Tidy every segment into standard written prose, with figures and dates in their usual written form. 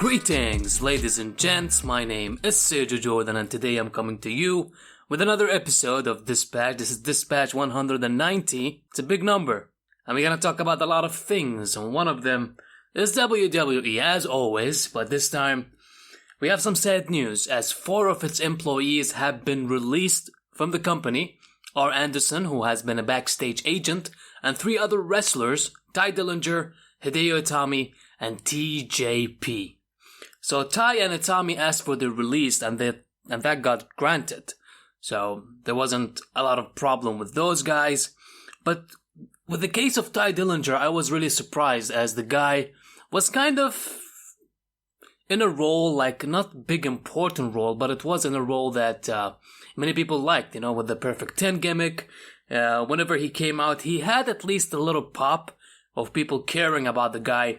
Greetings, ladies and gents. My name is Sergio Jordann, and today I'm coming to you with another episode of Dispatch. This is Dispatch 190. It's a big number, and we're gonna talk about a lot of things. And one of them is WWE, as always, but this time we have some sad news, as 4 of its employees have been released from the company. R. Anderson, who has been a backstage agent, and 3 other wrestlers, Ty Dillinger, Hideo Itami, and TJP. So Ty and Itami asked for their release, and that got granted. So there wasn't a lot of problem with those guys. But with the case of Ty Dillinger, I was really surprised, as the guy was kind of in a role, like not big important role, but it was in a role that many people liked, with the Perfect 10 gimmick. Whenever he came out, he had at least a little pop of people caring about the guy.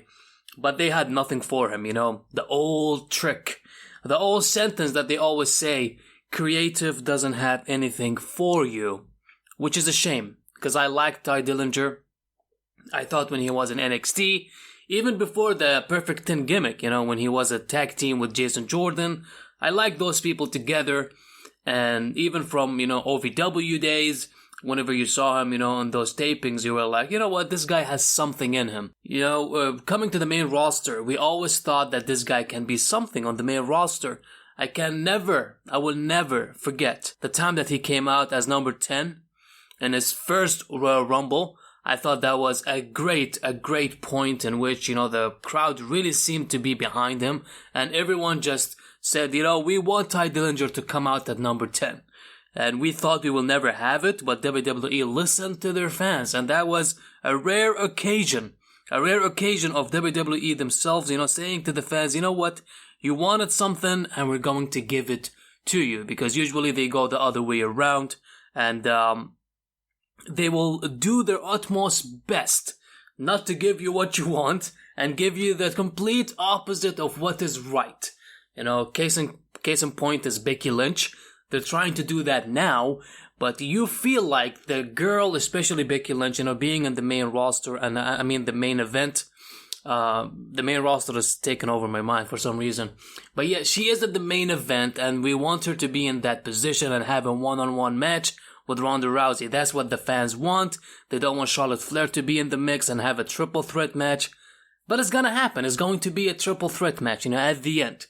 But they had nothing for him, the old trick, the old sentence that they always say, creative doesn't have anything for you, which is a shame, because I liked Ty Dillinger. I thought when he was in NXT, even before the Perfect 10 gimmick, when he was a tag team with Jason Jordan, I liked those people together, and even from, OVW days, whenever you saw him, on those tapings, you were like, you know what, this guy has something in him. Coming to the main roster, we always thought that this guy can be something on the main roster. I will never forget the time that he came out as number 10 in his first Royal Rumble. I thought that was a great point in which, the crowd really seemed to be behind him, and everyone just said, we want Ty Dillinger to come out at number 10. And we thought we will never have it, but WWE listened to their fans, and that was a rare occasion of WWE themselves, saying to the fans, you know what, you wanted something, and we're going to give it to you, because usually they go the other way around, and they will do their utmost best not to give you what you want, and give you the complete opposite of what is right. Case in point is Becky Lynch. They're trying to do that now, but you feel like the girl, especially Becky Lynch, being in the main roster, and the main event, the main roster is taken over my mind for some reason. But yeah, she is at the main event, and we want her to be in that position and have a one-on-one match with Ronda Rousey. That's what the fans want. They don't want Charlotte Flair to be in the mix and have a triple threat match. But it's gonna happen. It's going to be a triple threat match, at the end.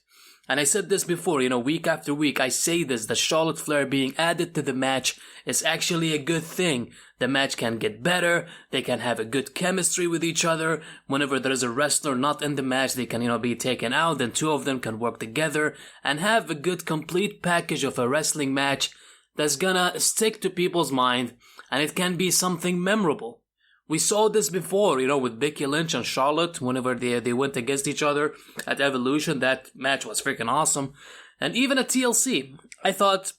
And I said this before, week after week, I say this, that Charlotte Flair being added to the match is actually a good thing. The match can get better, they can have a good chemistry with each other. Whenever there is a wrestler not in the match, they can, be taken out, then 2 of them can work together and have a good complete package of a wrestling match that's gonna stick to people's mind, and it can be something memorable. We saw this before, with Becky Lynch and Charlotte, whenever they went against each other at Evolution. That match was freaking awesome. And even at TLC, I thought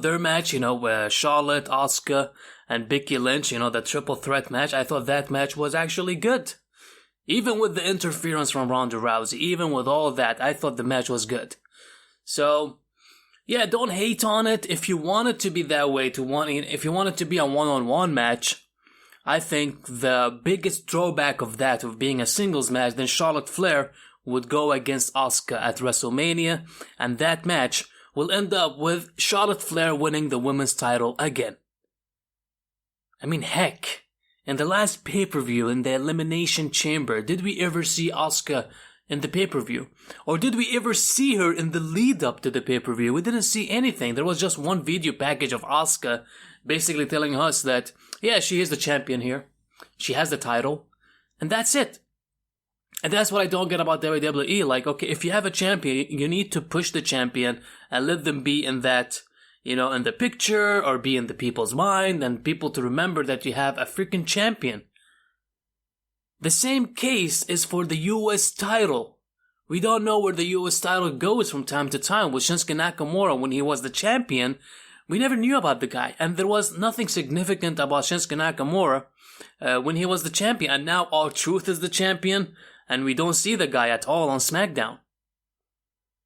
their match, Charlotte, Asuka, and Becky Lynch, the triple threat match, I thought that match was actually good. Even with the interference from Ronda Rousey, even with all of that, I thought the match was good. So, yeah, don't hate on it. If you want it to be that way, if you want it to be a one-on-one match, I think the biggest drawback of that, of being a singles match, then Charlotte Flair would go against Asuka at WrestleMania, and that match will end up with Charlotte Flair winning the women's title again. Heck, in the last pay-per-view, in the Elimination Chamber, did we ever see Asuka in the pay-per-view? Or did we ever see her in the lead-up to the pay-per-view? We didn't see anything. There was just one video package of Asuka basically telling us that, yeah, she is the champion here. She has the title. And that's it. And that's what I don't get about WWE. Like, okay, if you have a champion, you need to push the champion and let them be in that, in the picture, or be in the people's mind, and people to remember that you have a freaking champion. The same case is for the US title. We don't know where the US title goes from time to time. With Shinsuke Nakamura, when he was the champion, we never knew about the guy, and there was nothing significant about Shinsuke Nakamura when he was the champion. And now R-Truth is the champion, and we don't see the guy at all on SmackDown.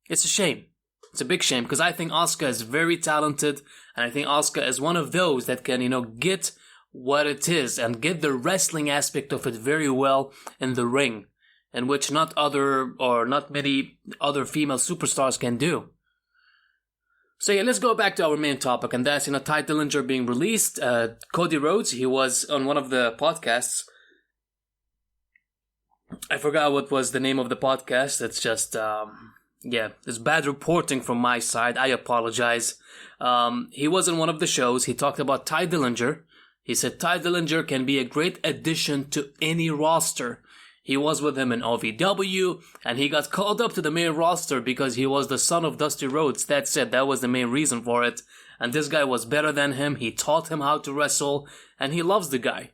It's a shame. It's a big shame, because I think Asuka is very talented, and I think Asuka is one of those that can, get what it is and get the wrestling aspect of it very well in the ring. in which not many other female superstars can do. So yeah, let's go back to our main topic, and that's, Tye Dillinger being released. Cody Rhodes, he was on one of the podcasts. I forgot what was the name of the podcast. It's just, it's bad reporting from my side. I apologize. He was in one of the shows. He talked about Tye Dillinger. He said Tye Dillinger can be a great addition to any roster. He was with him in OVW, and he got called up to the main roster because he was the son of Dusty Rhodes. That's it. That was the main reason for it. And this guy was better than him. He taught him how to wrestle, and he loves the guy.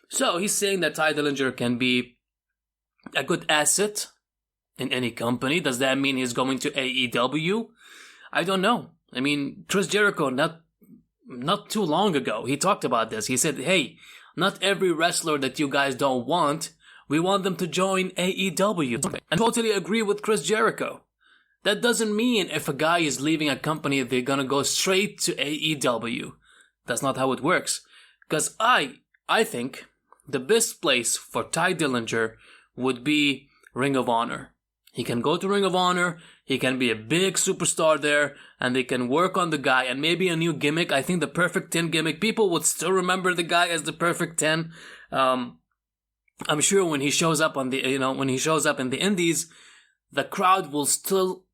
So he's saying that Tye Dillinger can be a good asset in any company. Does that mean he's going to AEW? I don't know. I mean, Chris Jericho, not too long ago, he talked about this. He said, hey, not every wrestler that you guys don't want, we want them to join AEW. I totally agree with Chris Jericho. That doesn't mean if a guy is leaving a company, they're gonna go straight to AEW. That's not how it works. Because I think the best place for Tye Dillinger would be Ring of Honor. He can go to Ring of Honor, he can be a big superstar there, and they can work on the guy, and maybe a new gimmick. I think the Perfect 10 gimmick, people would still remember the guy as the Perfect 10. I'm sure when he shows up in the indies, the crowd will still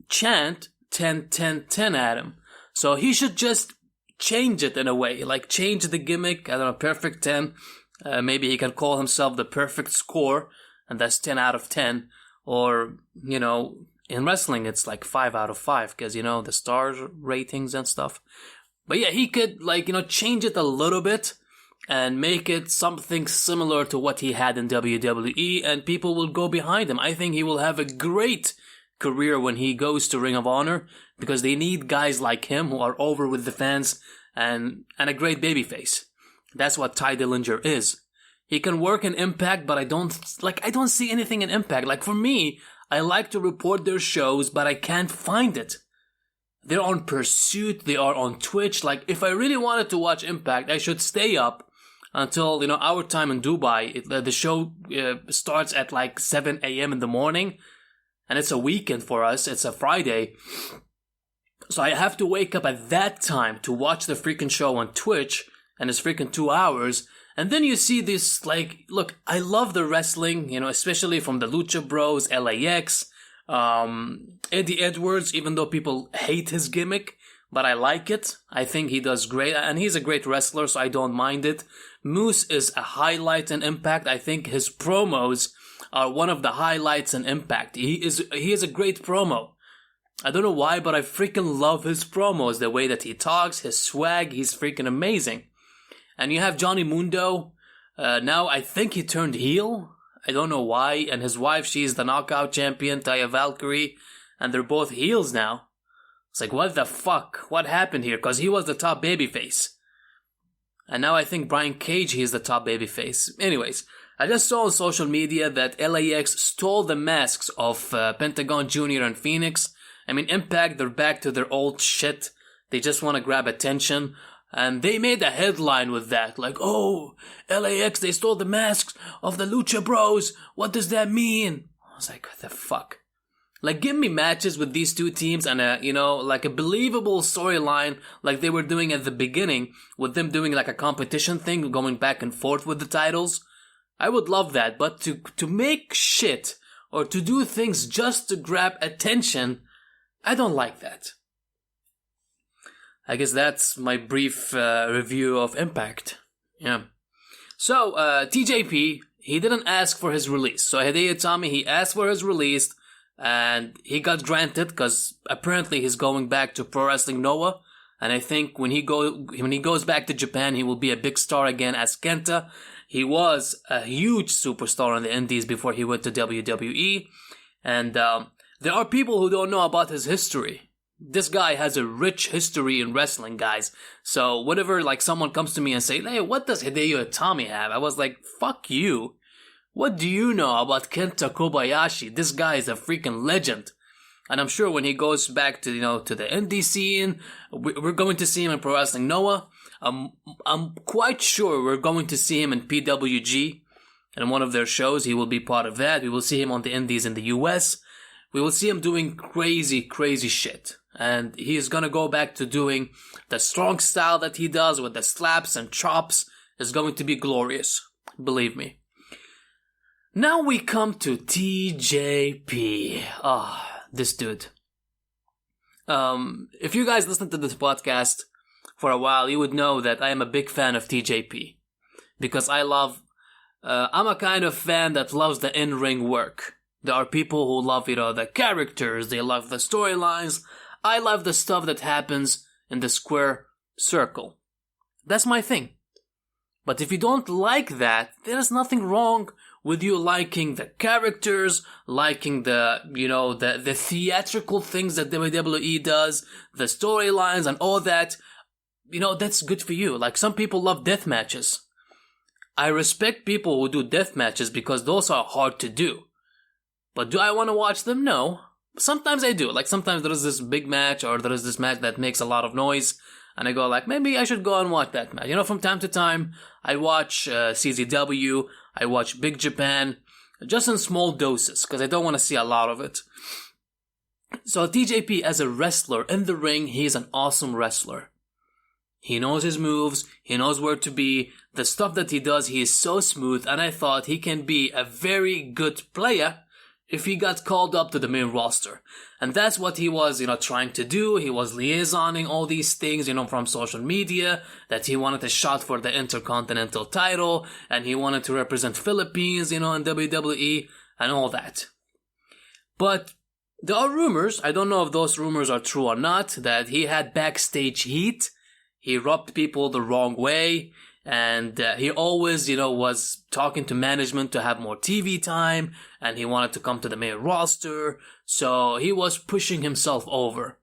chant 10, 10, 10 at him. So he should just change it in a way, like change the gimmick. I don't know, Perfect 10. Maybe he can call himself the Perfect Score, and that's 10 out of 10. Or, in wrestling, it's like 5 out of 5, because, the stars ratings and stuff. But yeah, he could, change it a little bit and make it something similar to what he had in WWE, and people will go behind him. I think he will have a great career when he goes to Ring of Honor, because they need guys like him who are over with the fans and a great babyface. That's what Tye Dillinger is. He can work in Impact, but I don't see anything in Impact. Like, for me, I like to report their shows, but I can't find it. They're on Pursuit, they are on Twitch. Like, if I really wanted to watch Impact, I should stay up until, our time in Dubai. The show starts at like 7 a.m. in the morning, and it's a weekend for us. It's a Friday. So I have to wake up at that time to watch the freaking show on Twitch, and it's freaking 2 hours. And then you see this, look, I love the wrestling, especially from the Lucha Bros, LAX, Eddie Edwards, even though people hate his gimmick, but I like it. I think he does great, and he's a great wrestler, so I don't mind it. Moose is a highlight in Impact. I think his promos are one of the highlights in Impact. He is a great promo. I don't know why, but I freaking love his promos, the way that he talks, his swag, he's freaking amazing. And you have Johnny Mundo. Now I think he turned heel. I don't know why. And his wife, she's the knockout champion, Taya Valkyrie. And they're both heels now. It's like, what the fuck? What happened here? Because he was the top babyface. And now I think Brian Cage, he's the top babyface. Anyways, I just saw on social media that LAX stole the masks of Pentagon Jr. and Phoenix. I mean, Impact, they're back to their old shit. They just want to grab attention. And they made a headline with that. Like, oh, LAX, they stole the masks of the Lucha Bros. What does that mean? I was like, what the fuck? Like, give me matches with these two teams and a believable storyline like they were doing at the beginning, with them doing like a competition thing, going back and forth with the titles. I would love that, but to make shit or to do things just to grab attention, I don't like that. I guess that's my brief review of Impact. Yeah. So, TJP, he didn't ask for his release. So, Hideo Itami, he asked for his release, and he got granted because apparently he's going back to Pro Wrestling Noah. And I think when he goes back to Japan, he will be a big star again as Kenta. He was a huge superstar on the Indies before he went to WWE. And there are people who don't know about his history. This guy has a rich history in wrestling, guys. So whenever someone comes to me and say, hey, what does Hideo Itami have? I was like, fuck you. What do you know about Kenta Kobayashi? This guy is a freaking legend. And I'm sure when he goes back to, to the indie scene, we're going to see him in Pro Wrestling Noah. I'm quite sure we're going to see him in PWG. in one of their shows. He will be part of that. We will see him on the indies in the US. We will see him doing crazy, crazy shit. And he's gonna go back to doing the strong style that he does with the slaps and chops. Is going to be glorious. Believe me. Now we come to TJP. This dude. If you guys listen to this podcast for a while, you would know that I am a big fan of TJP. Because I'm a kind of fan that loves the in-ring work. There are people who love, the characters, they love the storylines. I love the stuff that happens in the square circle. That's my thing. But if you don't like that, there's nothing wrong with you liking the characters, liking the theatrical things that WWE does, the storylines and all that. That's good for you. Like, some people love death matches. I respect people who do death matches because those are hard to do. But do I want to watch them? No. Sometimes I do. Like, sometimes there is this big match or there is this match that makes a lot of noise. And I go like, maybe I should go and watch that match. From time to time, I watch CZW, I watch Big Japan, just in small doses, because I don't want to see a lot of it. So TJP, as a wrestler in the ring, he's an awesome wrestler. He knows his moves, he knows where to be, the stuff that he does, he is so smooth, and I thought he can be a very good player if he got called up to the main roster. And that's what he was, trying to do. He was liaisoning all these things, from social media, that he wanted a shot for the Intercontinental title, and he wanted to represent Philippines, in WWE, and all that. But there are rumors, I don't know if those rumors are true or not, that he had backstage heat. He rubbed people the wrong way. And he always, was talking to management to have more TV time, and he wanted to come to the main roster, so he was pushing himself over.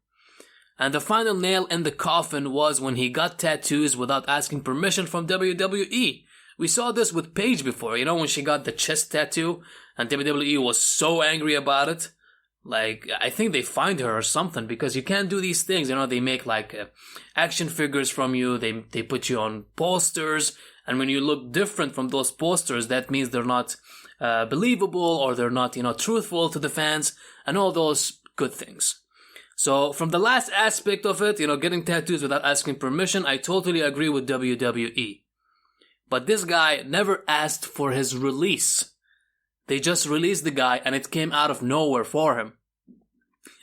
And the final nail in the coffin was when he got tattoos without asking permission from WWE. We saw this with Paige before, when she got the chest tattoo, and WWE was so angry about it. Like, I think they fined her or something, because you can't do these things. They make action figures from you. They put you on posters. And when you look different from those posters, that means they're not believable, or they're not, truthful to the fans, and all those good things. So from the last aspect of it, getting tattoos without asking permission, I totally agree with WWE. But this guy never asked for his release. They just released the guy, and it came out of nowhere for him.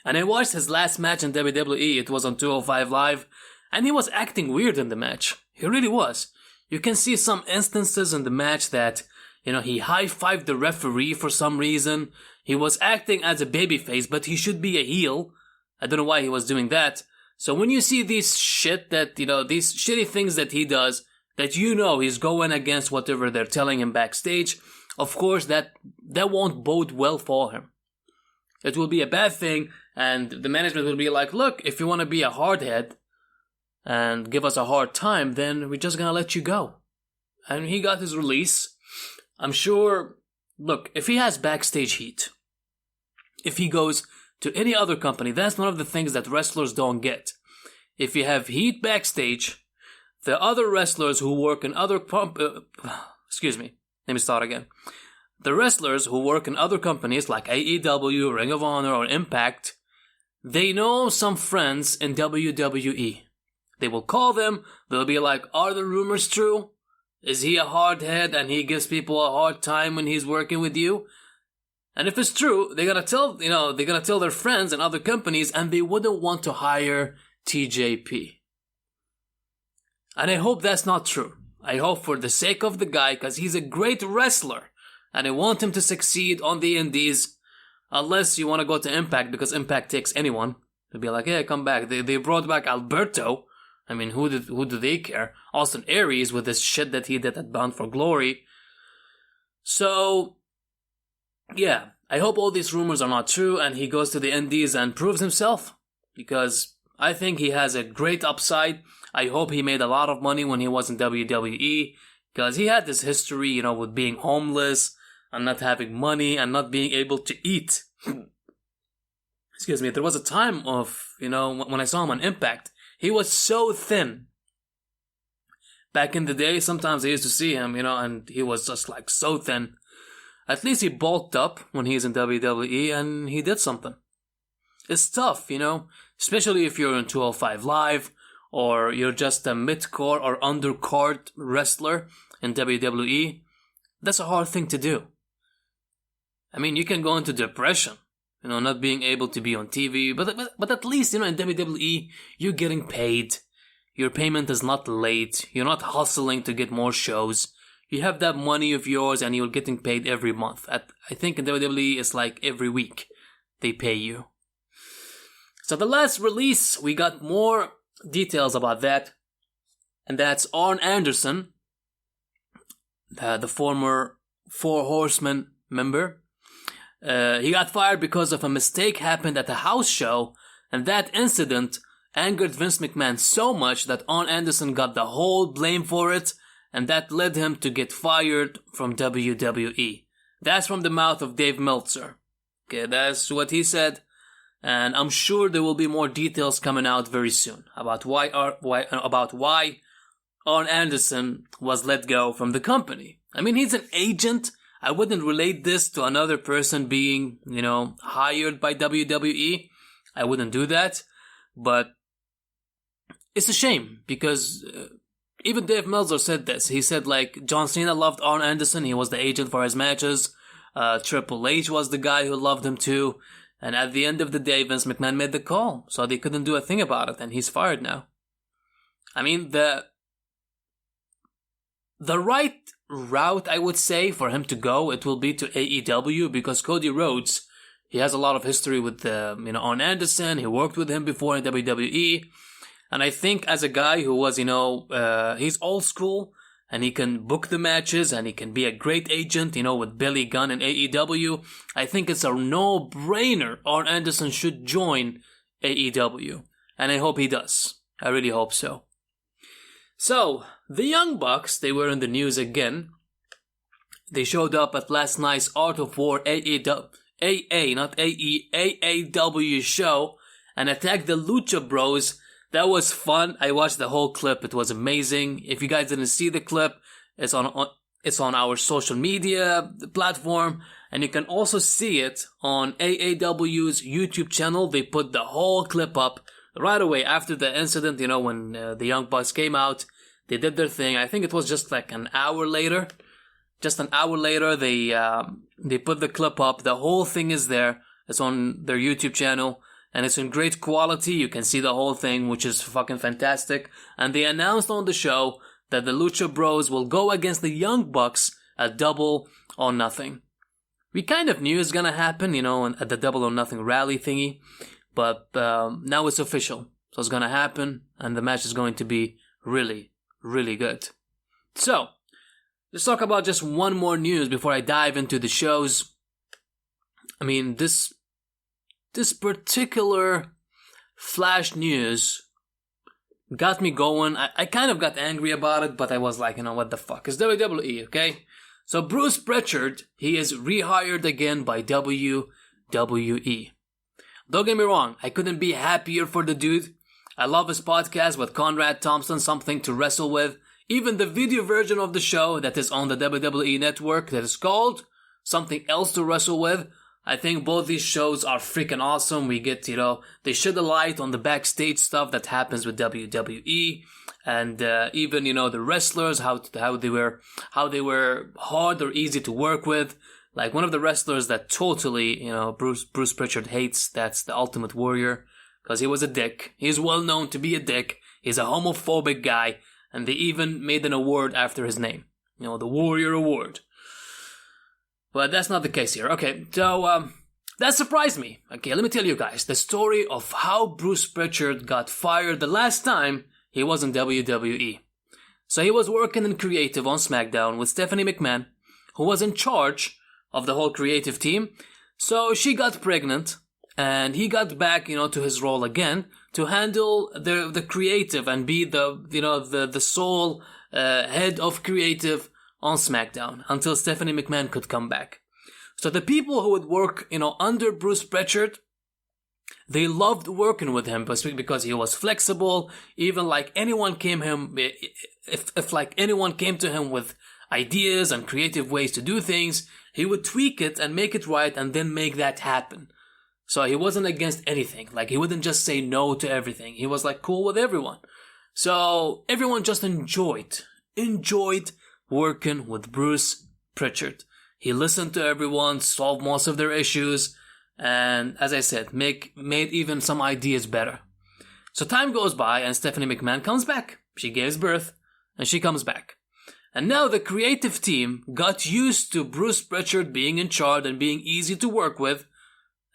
And I watched his last match in WWE. It was on 205 Live, and he was acting weird in the match. He really was. You can see some instances in the match that, he high-fived the referee for some reason. He was acting as a babyface, but he should be a heel. I don't know why he was doing that. So when you see these these shitty things that he does, that he's going against whatever they're telling him backstage, of course, that won't bode well for him. It will be a bad thing, and the management will be like, look, if you want to be a hardhead and give us a hard time, then we're just going to let you go. And he got his release. I'm sure, look, if he has backstage heat, if he goes to any other company, that's one of the things that wrestlers don't get. If you have heat backstage, the other wrestlers who work in other Let me start again. The wrestlers who work in other companies like AEW, Ring of Honor, or Impact, they know some friends in WWE. They will call them, they'll be like, are the rumors true? Is he a hardhead and he gives people a hard time when he's working with you? And if it's true, they're gonna tell their friends and other companies, and they wouldn't want to hire TJP. And I hope that's not true. I hope for the sake of the guy, because he's a great wrestler, and I want him to succeed on the indies, unless you want to go to Impact, because Impact takes anyone. They'll be like, hey, come back. They brought back Alberto. I mean, who do they care? Austin Aries with this shit that he did at Bound for Glory. So, yeah, I hope all these rumors are not true, and he goes to the indies and proves himself, because I think he has a great upside. I hope he made a lot of money when he was in WWE, because he had this history, with being homeless and not having money and not being able to eat. Excuse me, there was a time of, when I saw him on Impact, he was so thin. Back in the day, sometimes I used to see him, and he was just so thin. At least he bulked up when he's in WWE and he did something. It's tough, especially if you're in 205 Live or you're just a mid-card or undercard wrestler in WWE. That's a hard thing to do. I mean, you can go into depression, not being able to be on TV, but at least, in WWE, you're getting paid. Your payment is not late. You're not hustling to get more shows. You have that money of yours and you're getting paid every month. I think in WWE, it's like every week they pay you. So the last release, we got more details about that. And that's Arn Anderson, the former Four Horsemen member. He got fired because of a mistake happened at a house show, and that incident angered Vince McMahon so much that Arn Anderson got the whole blame for it, and that led him to get fired from WWE. That's from the mouth of Dave Meltzer. Okay, that's what he said, and I'm sure there will be more details coming out very soon about why Arn Anderson was let go from the company. I mean, he's an agent. I wouldn't relate this to another person being, hired by WWE. I wouldn't do that. But it's a shame because even Dave Meltzer said this. He said, John Cena loved Arn Anderson. He was the agent for his matches. Triple H was the guy who loved him too. And at the end of the day, Vince McMahon made the call. So they couldn't do a thing about it. And he's fired now. I mean, the right route, I would say, for him to go, it will be to AEW, because Cody Rhodes, he has a lot of history with Arn Anderson. He worked with him before in WWE, and I think as a guy who was he's old school and he can book the matches and he can be a great agent, with Billy Gunn and AEW. I think it's a no-brainer. Arn Anderson should join AEW, and I hope he does. I really hope so. So, the Young Bucks, they were in the news again. They showed up at last night's Art of War AAW show and attacked the Lucha Bros. That was fun. I watched the whole clip. It was amazing. If you guys didn't see the clip, it's on our social media platform, and you can also see it on AAW's YouTube channel. They put the whole clip up right away after the incident, when the Young Bucks came out. They did their thing. I think it was just like an hour later. Just an hour later, they put the clip up. The whole thing is there. It's on their YouTube channel, and it's in great quality. You can see the whole thing, which is fucking fantastic. And they announced on the show that the Lucha Bros will go against the Young Bucks at Double or Nothing. We kind of knew it's gonna happen, at the Double or Nothing rally thingy. But now it's official. So it's gonna happen, and the match is going to be really, really good. So, let's talk about just one more news before I dive into the shows. I mean, this particular flash news got me going. I kind of got angry about it, but I was like, what the fuck? It's WWE, okay? So Bruce Pritchard, he is rehired again by WWE. Don't get me wrong, I couldn't be happier for the dude. I love his podcast with Conrad Thompson, Something to Wrestle With. Even the video version of the show that is on the WWE network that is called Something Else to Wrestle With. I think both these shows are freaking awesome. We get, they shed a light on the backstage stuff that happens with WWE. And even, the wrestlers, how they were hard or easy to work with. Like one of the wrestlers that totally, Bruce Pritchard hates, that's the Ultimate Warrior. Because he was a dick. He's well known to be a dick. He's a homophobic guy. And they even made an award after his name. The Warrior Award. But that's not the case here. Okay, so that surprised me. Okay, let me tell you guys the story of how Bruce Pritchard got fired the last time he was in WWE. So he was working in creative on SmackDown with Stephanie McMahon, who was in charge of the whole creative team. So she got pregnant, and he got back, to his role again to handle the creative and be the sole head of creative on SmackDown until Stephanie McMahon could come back. So the people who would work, under Bruce Pritchard, they loved working with him because he was flexible. Even like anyone came to him with ideas and creative ways to do things, he would tweak it and make it right and then make that happen. So he wasn't against anything. Like, he wouldn't just say no to everything. He was like cool with everyone. So everyone just enjoyed working with Bruce Pritchard. He listened to everyone, solved most of their issues, and as I said, made even some ideas better. So time goes by and Stephanie McMahon comes back. She gives birth and she comes back. And now the creative team got used to Bruce Pritchard being in charge and being easy to work with.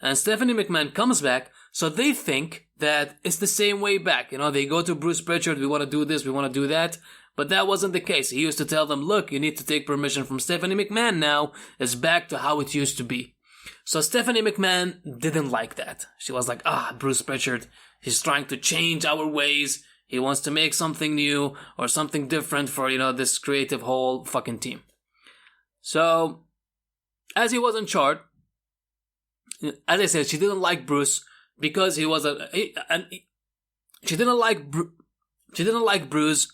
And Stephanie McMahon comes back, so they think that it's the same way back. You know, they go to Bruce Pritchard, we want to do this, we want to do that. But that wasn't the case. He used to tell them, look, you need to take permission from Stephanie McMahon now. It's back to how it used to be. So Stephanie McMahon didn't like that. She was like, Bruce Pritchard, he's trying to change our ways. He wants to make something new or something different for, this creative whole fucking team. So, as he was in charge, as I said, she didn't like Bruce because he was she didn't like Bruce.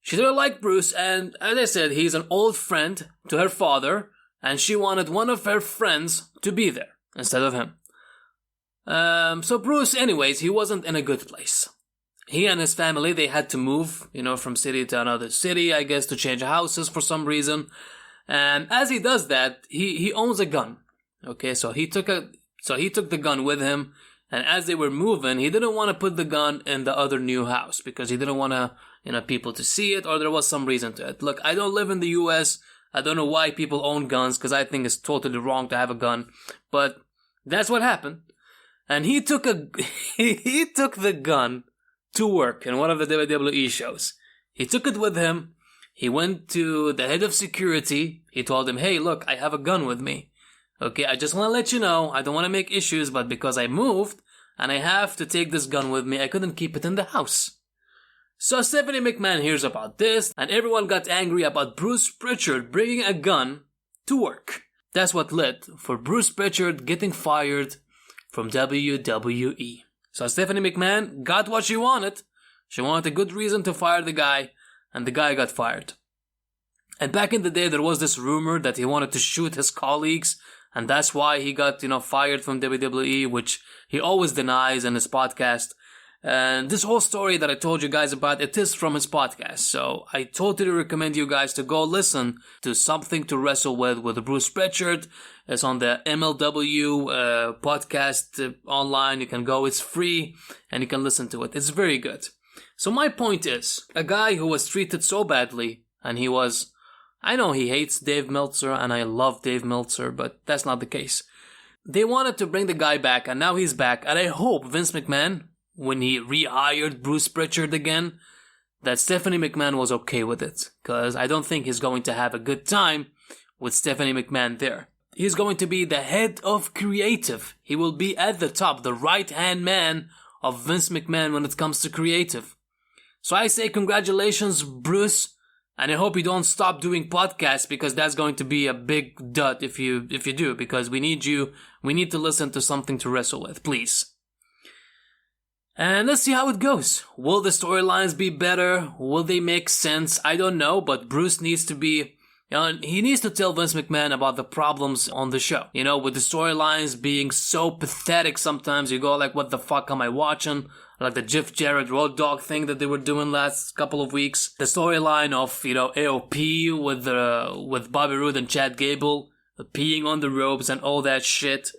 She didn't like Bruce, and as I said, he's an old friend to her father, and she wanted one of her friends to be there instead of him. So Bruce, anyways, he wasn't in a good place. He and his family, they had to move, from city to another city, I guess, to change houses for some reason. And as he does that, he owns a gun. Okay, so he took the gun with him, and as they were moving, he didn't want to put the gun in the other new house because he didn't want to, people to see it, or there was some reason to it. Look, I don't live in the US. I don't know why people own guns because I think it's totally wrong to have a gun, but that's what happened. And he took the gun to work in one of the WWE shows. He took it with him. He went to the head of security. He told him, hey, look, I have a gun with me. Okay, I just want to let you know, I don't want to make issues, but because I moved and I have to take this gun with me, I couldn't keep it in the house. So Stephanie McMahon hears about this, and everyone got angry about Bruce Pritchard bringing a gun to work. That's what led for Bruce Pritchard getting fired from WWE. So Stephanie McMahon got what she wanted. She wanted a good reason to fire the guy, and the guy got fired. And back in the day, there was this rumor that he wanted to shoot his colleagues, and that's why he got, fired from WWE, which he always denies in his podcast. And this whole story that I told you guys about, it is from his podcast. So I totally recommend you guys to go listen to Something to Wrestle with Bruce Pritchard. It's on the MLW podcast online. You can go, it's free, and you can listen to it. It's very good. So my point is, a guy who was treated so badly, and I know he hates Dave Meltzer, and I love Dave Meltzer, but that's not the case. They wanted to bring the guy back, and now he's back, and I hope Vince McMahon, when he rehired Bruce Pritchard again, that Stephanie McMahon was okay with it, because I don't think he's going to have a good time with Stephanie McMahon there. He's going to be the head of creative. He will be at the top, the right-hand man of Vince McMahon when it comes to creative. So I say congratulations, Bruce. And I hope you don't stop doing podcasts, because that's going to be a big dud if you do, because we need you. We need to listen to Something to Wrestle with, please. And let's see how it goes. Will the storylines be better? Will they make sense? I don't know, but Bruce needs to be, he needs to tell Vince McMahon about the problems on the show. With the storylines being so pathetic sometimes, you go like, what the fuck am I watching? Like the Jeff Jarrett Road Dogg thing that they were doing last couple of weeks. The storyline of, AOP with Bobby Roode and Chad Gable, peeing on the ropes and all that shit.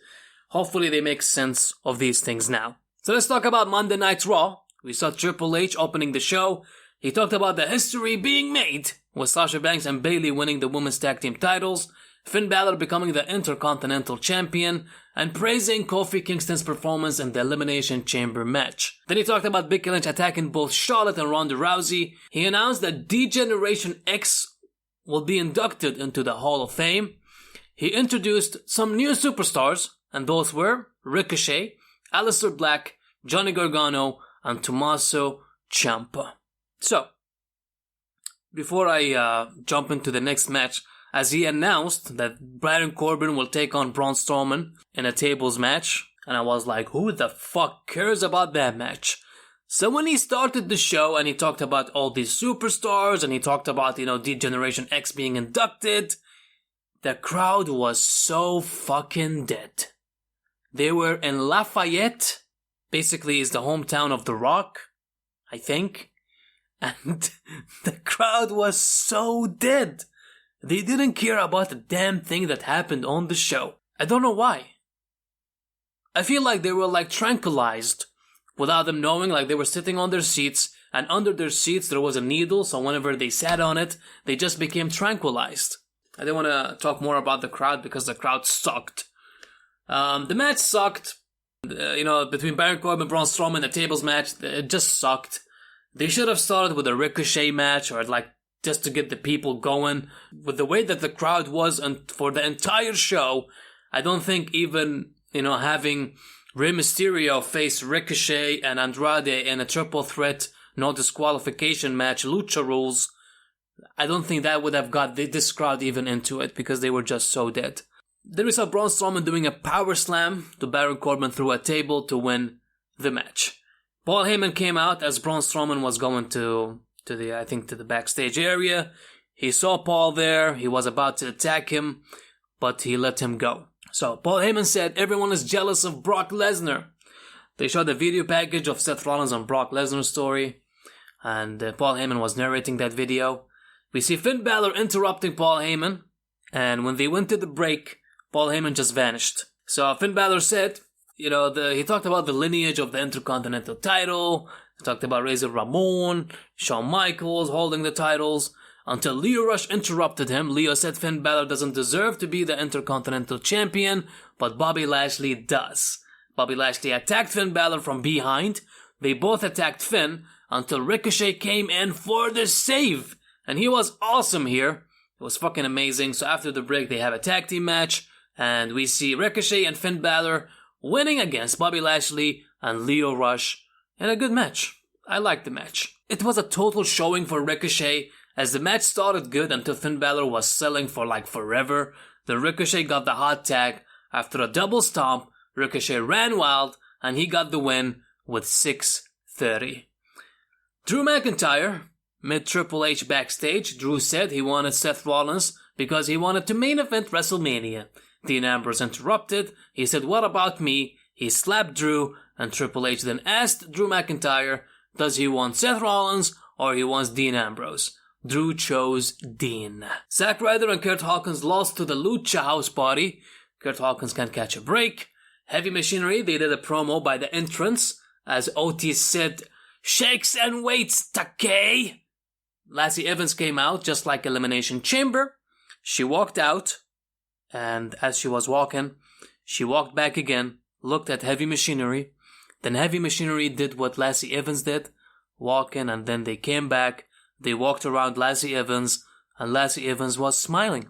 Hopefully they make sense of these things now. So let's talk about Monday Night Raw. We saw Triple H opening the show. He talked about the history being made with Sasha Banks and Bayley winning the Women's Tag Team titles, Finn Balor becoming the Intercontinental Champion, and praising Kofi Kingston's performance in the Elimination Chamber match. Then he talked about Becky Lynch attacking both Charlotte and Ronda Rousey. He announced that D-Generation X will be inducted into the Hall of Fame. He introduced some new superstars, and those were Ricochet, Aleister Black, Johnny Gargano, and Tommaso Ciampa. So, before I jump into the next match, as he announced that Baron Corbin will take on Braun Strowman in a tables match, and I was like, who the fuck cares about that match? So when he started the show and he talked about all these superstars and he talked about, D-Generation X being inducted, the crowd was so fucking dead. They were in Lafayette, basically is the hometown of The Rock, I think. And the crowd was so dead. They didn't care about the damn thing that happened on the show. I don't know why. I feel like they were like tranquilized without them knowing, like they were sitting on their seats and under their seats there was a needle, so whenever they sat on it, they just became tranquilized. I didn't want to talk more about the crowd because the crowd sucked. The match sucked. Between Baron Corbin and Braun Strowman, the tables match, it just sucked. They should have started with a Ricochet match or like just to get the people going. With the way that the crowd was and for the entire show, I don't think even, having Rey Mysterio face Ricochet and Andrade in a triple threat, no disqualification match, Lucha rules, I don't think that would have got this crowd even into it because they were just so dead. Then we saw Braun Strowman doing a power slam to Baron Corbin through a table to win the match. Paul Heyman came out as Braun Strowman was going to the backstage area. He saw Paul there. He was about to attack him, but he let him go. So Paul Heyman said everyone is jealous of Brock Lesnar. They showed a video package of Seth Rollins and Brock Lesnar's story, and Paul Heyman was narrating that video. We see Finn Balor interrupting Paul Heyman, and when they went to the break, Paul Heyman just vanished. So Finn Balor said, he talked about the lineage of the Intercontinental title. He talked about Razor Ramon, Shawn Michaels holding the titles, until Lio Rush interrupted him. Lio said Finn Balor doesn't deserve to be the Intercontinental Champion, but Bobby Lashley does. Bobby Lashley attacked Finn Balor from behind. They both attacked Finn until Ricochet came in for the save. And he was awesome here. It was fucking amazing. So after the break, they have a tag team match. And we see Ricochet and Finn Balor winning against Bobby Lashley and Lio Rush in a good match. I liked the match. It was a total showing for Ricochet, as the match started good until Finn Balor was selling for like forever. The Ricochet got the hot tag. After a double stomp, Ricochet ran wild and he got the win with 6:30. Drew McIntyre met Triple H backstage. Drew said he wanted Seth Rollins because he wanted to main event WrestleMania. Dean Ambrose interrupted. He said, "What about me?" He slapped Drew, and Triple H then asked Drew McIntyre, does he want Seth Rollins or he wants Dean Ambrose? Drew chose Dean. Zack Ryder and Kurt Hawkins lost to the Lucha House Party. Kurt Hawkins can't catch a break. Heavy Machinery, they did a promo by the entrance, as Otis said, "Shakes and waits, Takei." Lacey Evans came out just like Elimination Chamber. She walked out, and as she was walking, she walked back again, looked at Heavy Machinery. Then Heavy Machinery did what Lacey Evans did, walking, and then they came back. They walked around Lacey Evans, and Lacey Evans was smiling.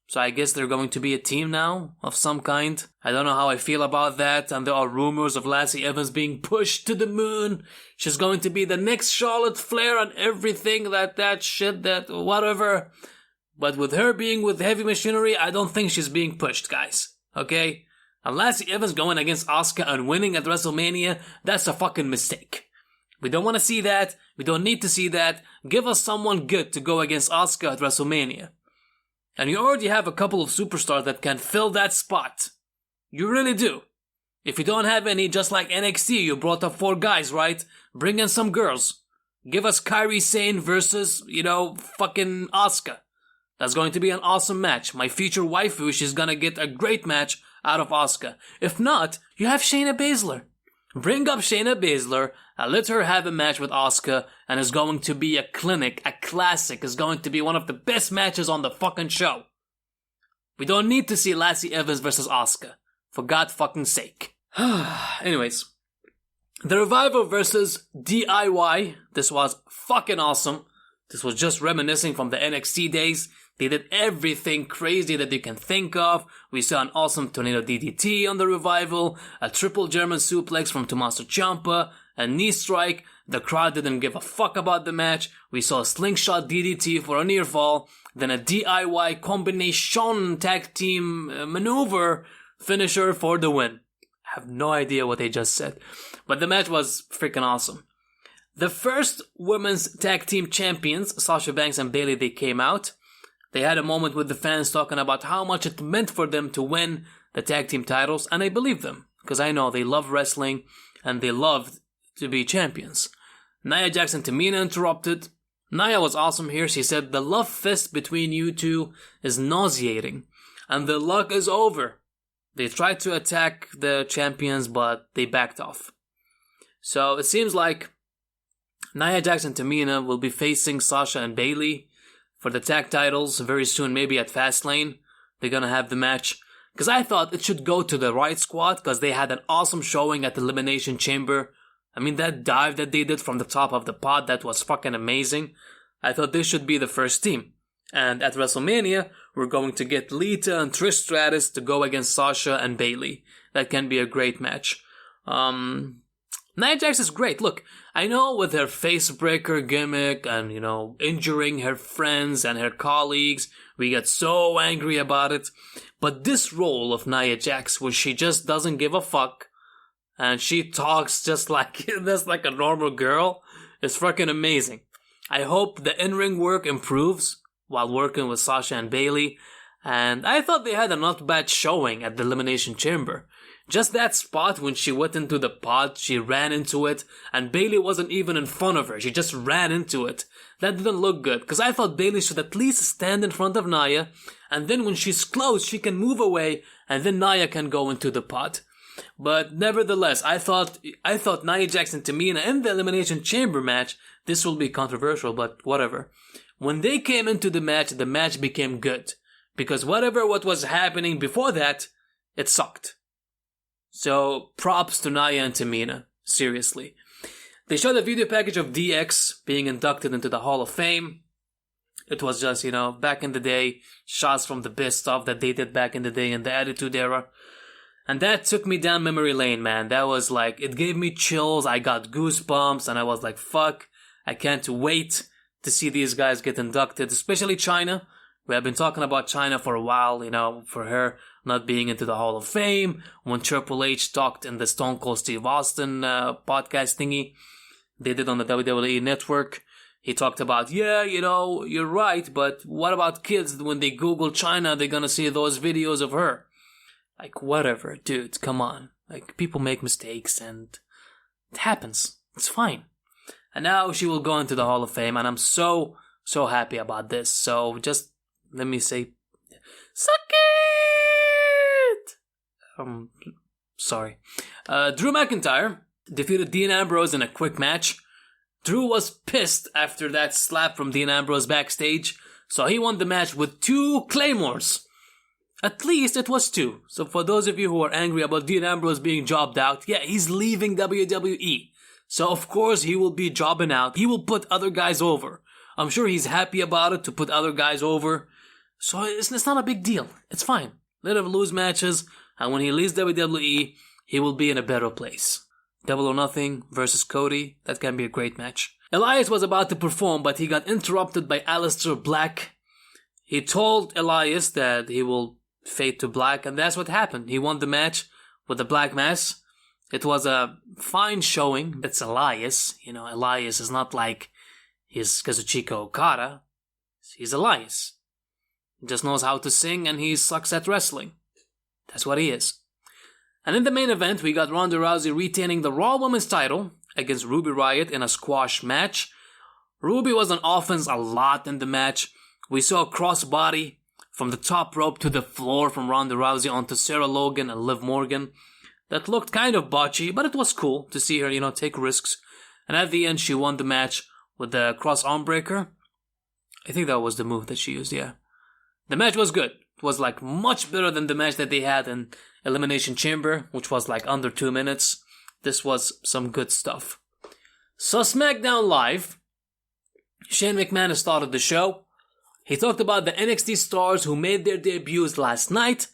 So I guess they're going to be a team now of some kind. I don't know how I feel about that, and there are rumors of Lacey Evans being pushed to the moon. She's going to be the next Charlotte Flair and everything, that shit, that whatever. But with her being with Heavy Machinery, I don't think she's being pushed, guys. Okay? And Lacey Evans going against Asuka and winning at WrestleMania, that's a fucking mistake. We don't want to see that. We don't need to see that. Give us someone good to go against Asuka at WrestleMania. And you already have a couple of superstars that can fill that spot. You really do. If you don't have any, just like NXT, you brought up 4 guys, right? Bring in some girls. Give us Kairi Sane versus, fucking Asuka. That's going to be an awesome match. My future waifu, she's gonna get a great match out of Asuka. If not, you have Shayna Baszler. Bring up Shayna Baszler and let her have a match with Asuka, and it's going to be a clinic, a classic. It's going to be one of the best matches on the fucking show. We don't need to see Lacey Evans versus Asuka. For God fucking sake. Anyways. The Revival versus DIY. This was fucking awesome. This was just reminiscing from the NXT days. They did everything crazy that you can think of. We saw an awesome Tornado DDT on the Revival, a triple German suplex from Tommaso Ciampa, a knee strike. The crowd didn't give a fuck about the match. We saw a slingshot DDT for a near fall, then a DIY combination tag team maneuver finisher for the win. have no idea what they just said. But the match was freaking awesome. The first women's tag team champions, Sasha Banks and Bayley, they came out. They had a moment with the fans talking about how much it meant for them to win the tag team titles, and I believe them, because I know they love wrestling and they love to be champions. Nia Jax and Tamina interrupted. Nia was awesome here. She said, the love fest between you two is nauseating, and the luck is over. They tried to attack the champions, but they backed off. So it seems like Nia Jax and Tamina will be facing Sasha and Bayley for the tag titles very soon, maybe at Fastlane. They're gonna have the match. Because I thought it should go to the Riot Squad, because they had an awesome showing at the Elimination Chamber. I mean, that dive that they did from the top of the pod, that was fucking amazing. I thought this should be the first team. And at WrestleMania, we're going to get Lita and Trish Stratus to go against Sasha and Bayley. That can be a great match. Nia Jax is great. Look, I know with her face breaker gimmick and, injuring her friends and her colleagues, we get so angry about it. But this role of Nia Jax, where she just doesn't give a fuck, and she talks just like a normal girl, is fucking amazing. I hope the in-ring work improves while working with Sasha and Bayley, and I thought they had a not bad showing at the Elimination Chamber. Just that spot when she went into the pod, she ran into it, and Bayley wasn't even in front of her, she just ran into it. That didn't look good, because I thought Bayley should at least stand in front of Nia, and then when she's close, she can move away, and then Nia can go into the pod. But nevertheless, I thought Nia Jax and Tamina in the Elimination Chamber match, this will be controversial, but whatever. When they came into the match became good. Because what was happening before that, it sucked. So, props to Nia and Tamina. Seriously. They showed a video package of DX being inducted into the Hall of Fame. It was just, back in the day, shots from the best stuff that they did back in the day in the Attitude Era. And that took me down memory lane, man. That was like, it gave me chills, I got goosebumps, and I was like, fuck, I can't wait to see these guys get inducted, especially Chyna. We have been talking about Chyna for a while, for her not being into the Hall of Fame. When Triple H talked in the Stone Cold Steve Austin podcast thingy they did on the WWE Network, he talked about, you're right, but what about kids? When they Google Chyna, they're gonna see those videos of her. Like, whatever, dude, come on. Like, people make mistakes, and it happens. It's fine. And now she will go into the Hall of Fame, and I'm so happy about this. So, just let me say, suck it! Sorry. Drew McIntyre defeated Dean Ambrose in a quick match. Drew was pissed after that slap from Dean Ambrose backstage, so he won the match with 2 Claymores. At least it was 2. So for those of you who are angry about Dean Ambrose being jobbed out, yeah, he's leaving WWE. So of course he will be jobbing out. He will put other guys over. I'm sure he's happy about it to put other guys over. So it's not a big deal. It's fine. Let him lose matches, and when he leaves WWE, he will be in a better place. Double or Nothing versus Cody, that can be a great match. Elias was about to perform, but he got interrupted by Aleister Black. He told Elias that he will fade to black, and that's what happened. He won the match with the black mass. It was a fine showing. It's Elias. Elias is not like he's Kazuchika Okada. He's Elias. He just knows how to sing, and he sucks at wrestling. That's what he is. And in the main event, we got Ronda Rousey retaining the Raw Women's title against Ruby Riott in a squash match. Ruby was on offense a lot in the match. We saw a crossbody from the top rope to the floor from Ronda Rousey onto Sarah Logan and Liv Morgan. That looked kind of botchy, but it was cool to see her, take risks. And at the end, she won the match with the cross arm breaker. I think that was the move that she used, yeah. The match was good. It was like much better than the match that they had in Elimination Chamber, which was like under 2 minutes. This was some good stuff. So SmackDown Live, Shane McMahon started the show. He talked about the NXT stars who made their debuts last night.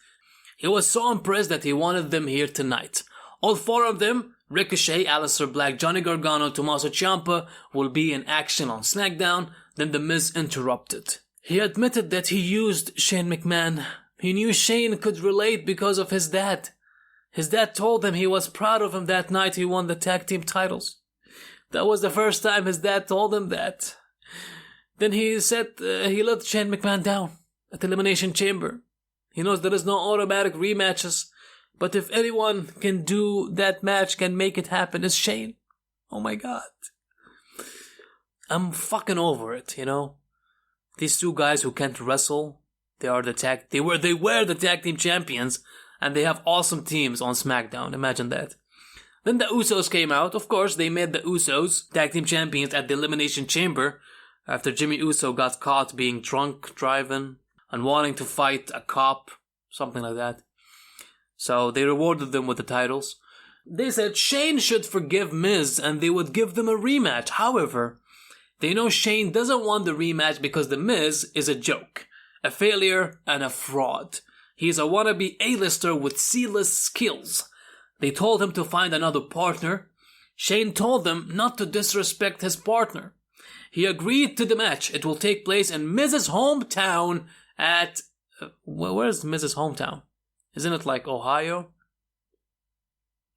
He was so impressed that he wanted them here tonight. All 4 of them, Ricochet, Aleister Black, Johnny Gargano, Tommaso Ciampa, will be in action on SmackDown. Then The Miz interrupted. He admitted that he used Shane McMahon. He knew Shane could relate because of his dad. His dad told him he was proud of him that night he won the tag team titles. That was the first time his dad told him that. Then he said he let Shane McMahon down at the Elimination Chamber. He knows there is no automatic rematches, but if anyone can do that match, can make it happen, it's Shane. Oh my god. I'm fucking over it, you know? These two guys who can't wrestle, they were the tag team champions, and they have awesome teams on SmackDown. Imagine that. Then the Usos came out. Of course, they made the Usos tag team champions at the Elimination Chamber after Jimmy Uso got caught being drunk driving and wanting to fight a cop, something like that. So they rewarded them with the titles. They said Shane should forgive Miz and they would give them a rematch. However, they know Shane doesn't want the rematch because the Miz is a joke, a failure, and a fraud. He's a wannabe A-lister with C-list skills. They told him to find another partner. Shane told them not to disrespect his partner. He agreed to the match. It will take place in Miz's hometown at... where's Miz's hometown? Isn't it like Ohio?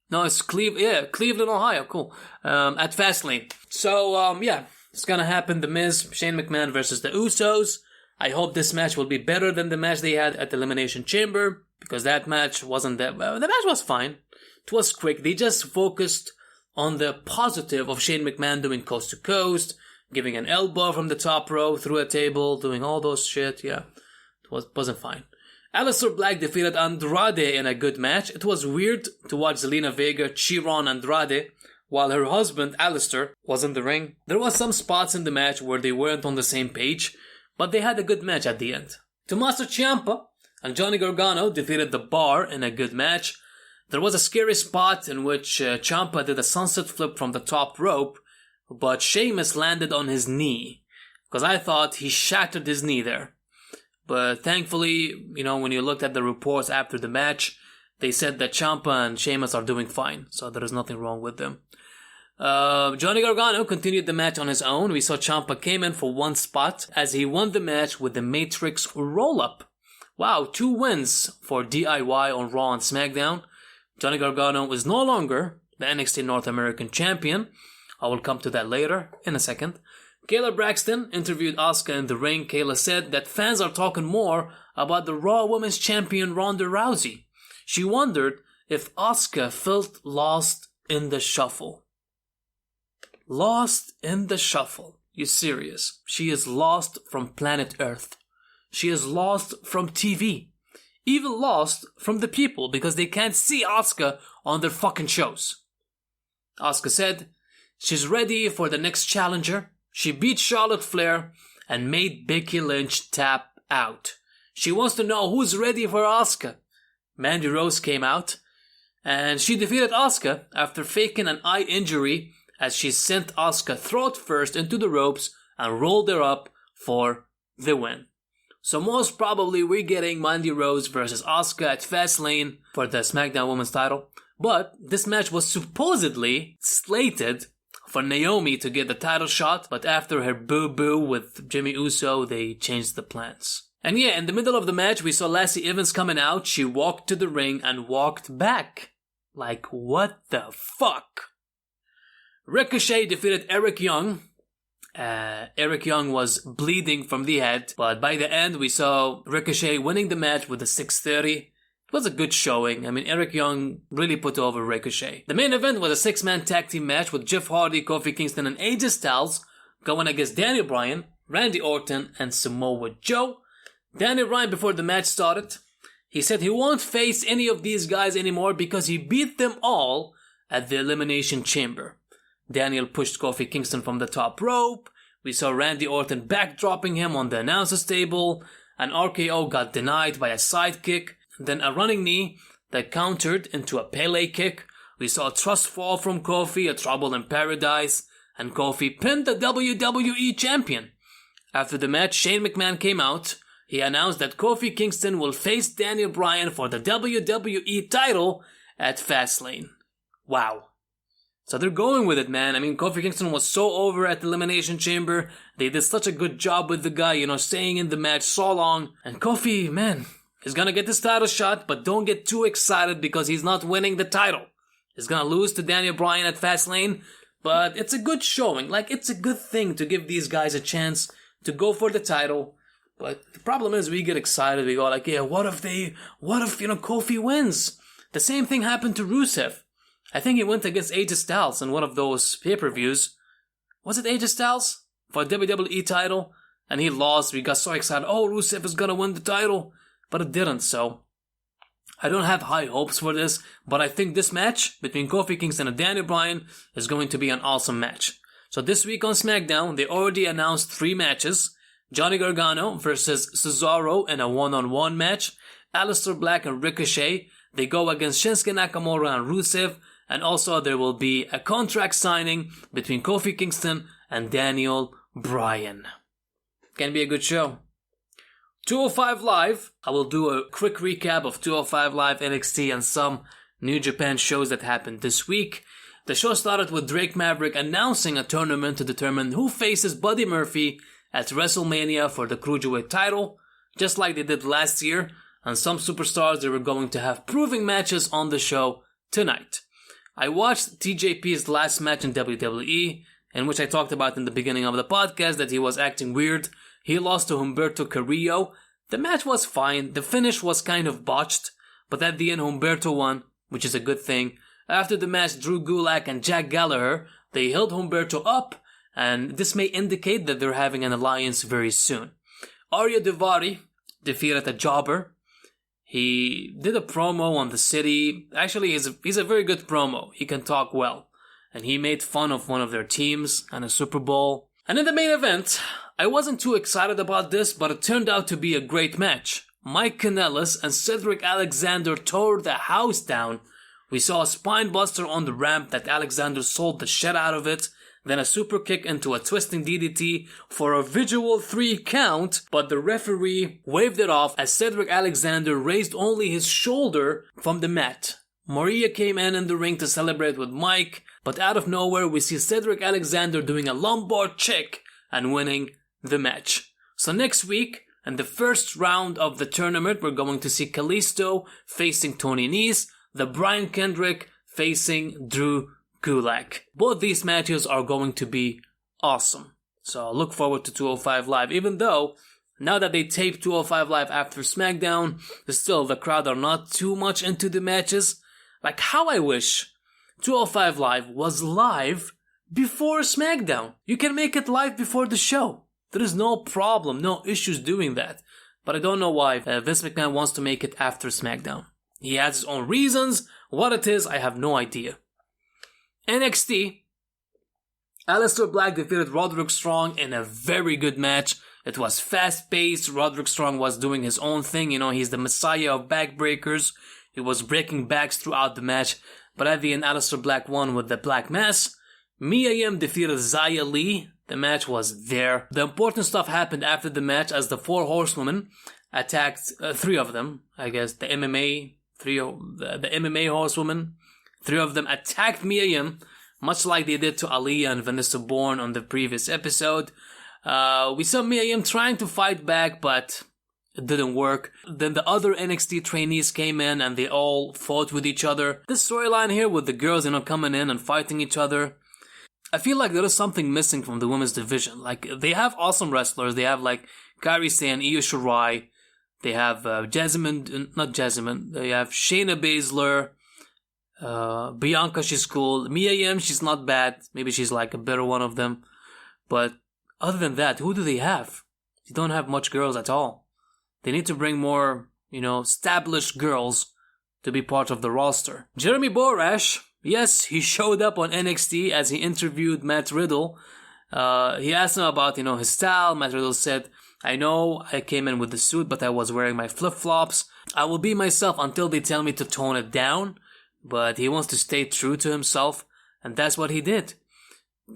No, it's Cleveland, Ohio. Cool. At Fastlane. So, it's gonna happen. The Miz, Shane McMahon versus the Usos. I hope this match will be better than the match they had at the Elimination Chamber, because that match wasn't that... the match was fine. It was quick. They just focused on the positive of Shane McMahon doing coast to coast, giving an elbow from the top row through a table, doing all those shit. Yeah, it wasn't fine. Aleister Black defeated Andrade in a good match. It was weird to watch Zelina Vega cheer on Andrade while her husband, Aleister, was in the ring. There was some spots in the match where they weren't on the same page, but they had a good match at the end. Tommaso Ciampa and Johnny Gargano defeated The Bar in a good match. There was a scary spot in which Ciampa did a sunset flip from the top rope, but Sheamus landed on his knee, because I thought he shattered his knee there. But thankfully, you know, when you looked at the reports after the match, they said that Ciampa and Sheamus are doing fine, so there is nothing wrong with them. Johnny Gargano continued the match on his own. We saw Ciampa came in for one spot as he won the match with the Matrix roll-up. Wow, 2 wins for DIY on Raw and SmackDown. Johnny Gargano is no longer the NXT North American Champion. I will come to that later in a second. Kayla Braxton interviewed Asuka in the ring. Kayla said that fans are talking more about the Raw Women's Champion Ronda Rousey. She wondered if Asuka felt lost in the shuffle. Lost in the shuffle? You serious? She is lost from planet Earth. She is lost from TV. Even lost from the people because they can't see Asuka on their fucking shows. Asuka said she's ready for the next challenger. She beat Charlotte Flair and made Becky Lynch tap out. She wants to know who's ready for Asuka. Mandy Rose came out and she defeated Asuka after faking an eye injury as she sent Asuka throat first into the ropes and rolled her up for the win. So most probably we're getting Mandy Rose versus Asuka at Fastlane for the SmackDown Women's title. But this match was supposedly slated for Naomi to get the title shot, but after her boo-boo with Jimmy Uso, they changed the plans. And yeah, in the middle of the match, we saw Lacey Evans coming out. She walked to the ring and walked back. Like, what the fuck? Ricochet defeated Eric Young. Eric Young was bleeding from the head, but by the end we saw Ricochet winning the match with a 630. It was a good showing. I mean, Eric Young really put over Ricochet. The main event was a 6-man tag team match with Jeff Hardy, Kofi Kingston, and AJ Styles going against Daniel Bryan, Randy Orton, and Samoa Joe. Daniel Bryan, before the match started, he said he won't face any of these guys anymore because he beat them all at the Elimination Chamber. Daniel pushed Kofi Kingston from the top rope. We saw Randy Orton backdropping him on the announcer's table. An RKO got denied by a sidekick. Then a running knee that countered into a Pele kick. We saw a trust fall from Kofi, a trouble in paradise, and Kofi pinned the WWE champion. After the match, Shane McMahon came out. He announced that Kofi Kingston will face Daniel Bryan for the WWE title at Fastlane. Wow. So they're going with it, man. I mean, Kofi Kingston was so over at the Elimination Chamber. They did such a good job with the guy, you know, staying in the match so long. And Kofi, man, He's gonna get this title shot, but don't get too excited because he's not winning the title. He's gonna lose to Daniel Bryan at Fastlane, but it's a good showing. Like, it's a good thing to give these guys a chance to go for the title. But the problem is we get excited. We go like, yeah, what if Kofi wins? The same thing happened to Rusev. I think he went against AJ Styles in one of those pay-per-views. Was it AJ Styles? For a WWE title? And he lost. We got so excited. Oh, Rusev is gonna win the title. But it didn't, so I don't have high hopes for this. But I think this match between Kofi Kingston and Daniel Bryan is going to be an awesome match. So this week on SmackDown, they already announced 3 matches. Johnny Gargano versus Cesaro in a one-on-one match. Aleister Black and Ricochet, they go against Shinsuke Nakamura and Rusev. And also there will be a contract signing between Kofi Kingston and Daniel Bryan. Can be a good show. 205 Live, I will do a quick recap of 205 Live, NXT, and some New Japan shows that happened this week. The show started with Drake Maverick announcing a tournament to determine who faces Buddy Murphy at WrestleMania for the Cruiserweight title, just like they did last year, and some superstars they were going to have proving matches on the show tonight. I watched TJP's last match in WWE, in which I talked about in the beginning of the podcast that he was acting weird. He lost to Humberto Carrillo. The match was fine, the finish was kind of botched, but at the end Humberto won, which is a good thing. After the match, Drew Gulak and Jack Gallagher, they held Humberto up, and this may indicate that they're having an alliance very soon. Arya Daivari defeated a jobber. He did a promo on the city. Actually, he's a very good promo. He can talk well. And he made fun of one of their teams and a Super Bowl. And in the main event, I wasn't too excited about this, but it turned out to be a great match. Mike Kanellis and Cedric Alexander tore the house down. We saw a spinebuster on the ramp that Alexander sold the shit out of it. Then a super kick into a twisting DDT for a visual 3 count, but the referee waved it off as Cedric Alexander raised only his shoulder from the mat. Maria came in the ring to celebrate with Mike, but out of nowhere we see Cedric Alexander doing a lumbar check and winning the match. So next week, in the first round of the tournament, we're going to see Kalisto facing Tony Nese, the Brian Kendrick facing Drew Gulak. Both these matches are going to be awesome. So I look forward to 205 Live, even though now that they taped 205 Live after SmackDown, still the crowd are not too much into the matches. Like how I wish 205 Live was live before SmackDown. You can make it live before the show. There is no problem, no issues doing that. But I don't know why Vince McMahon wants to make it after SmackDown. He has his own reasons. What it is, I have no idea. NXT, Aleister Black defeated Roderick Strong in a very good match. It was fast-paced. Roderick Strong was doing his own thing. You know, he's the messiah of backbreakers. He was breaking backs throughout the match. But at the end, Aleister Black won with the Black Mass. Mia Yim defeated Xia Li. The match was there. The important stuff happened after the match as the 4 horsewomen attacked 3 of them. I guess the MMA, the MMA horsewomen. 3 of them attacked Mia Yim, much like they did to Aliyah and Vanessa Bourne on the previous episode. We saw Mia Yim trying to fight back, but it didn't work. Then the other NXT trainees came in and they all fought with each other. This storyline here with the girls, coming in and fighting each other, I feel like there is something missing from the women's division. Like, they have awesome wrestlers. They have, like, Kairi Sane, Io Shirai. They have they have Shayna Baszler. Bianca, she's cool. Mia Yim, she's not bad. Maybe she's like a better one of them. But other than that, who do they have? They don't have much girls at all. They need to bring more, established girls to be part of the roster. Jeremy Borash, yes, he showed up on NXT as he interviewed Matt Riddle. He asked him about, his style. Matt Riddle said, I know I came in with the suit, but I was wearing my flip-flops. I will be myself until they tell me to tone it down. But he wants to stay true to himself, and that's what he did.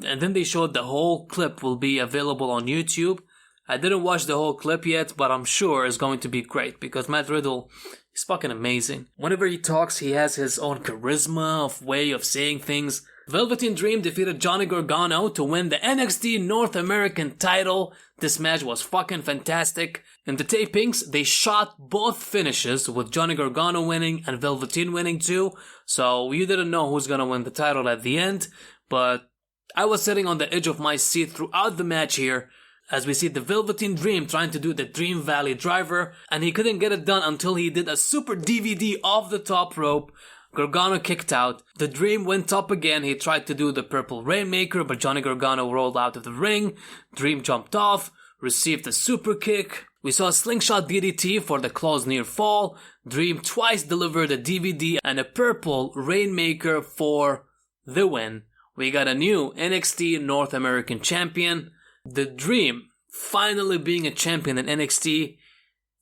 And then they showed the whole clip will be available on YouTube. I didn't watch the whole clip yet, but I'm sure it's going to be great because Matt Riddle is fucking amazing. Whenever he talks, he has his own charisma, way of saying things. Velveteen Dream defeated Johnny Gargano to win the NXT North American title. This match was fucking fantastic. In the tapings, they shot both finishes with Johnny Gargano winning and Velveteen winning too. So you didn't know who's gonna win the title at the end. But I was sitting on the edge of my seat throughout the match here, as we see the Velveteen Dream trying to do the Dream Valley Driver, and he couldn't get it done until he did a super DVD off the top rope. Gargano kicked out. The Dream went up again. He tried to do the Purple Rainmaker, but Johnny Gargano rolled out of the ring. Dream jumped off, received a super kick. We saw a slingshot DDT for the close near fall. Dream twice delivered a DVD and a Purple Rainmaker for the win. We got a new NXT North American champion. The Dream finally being a champion in NXT.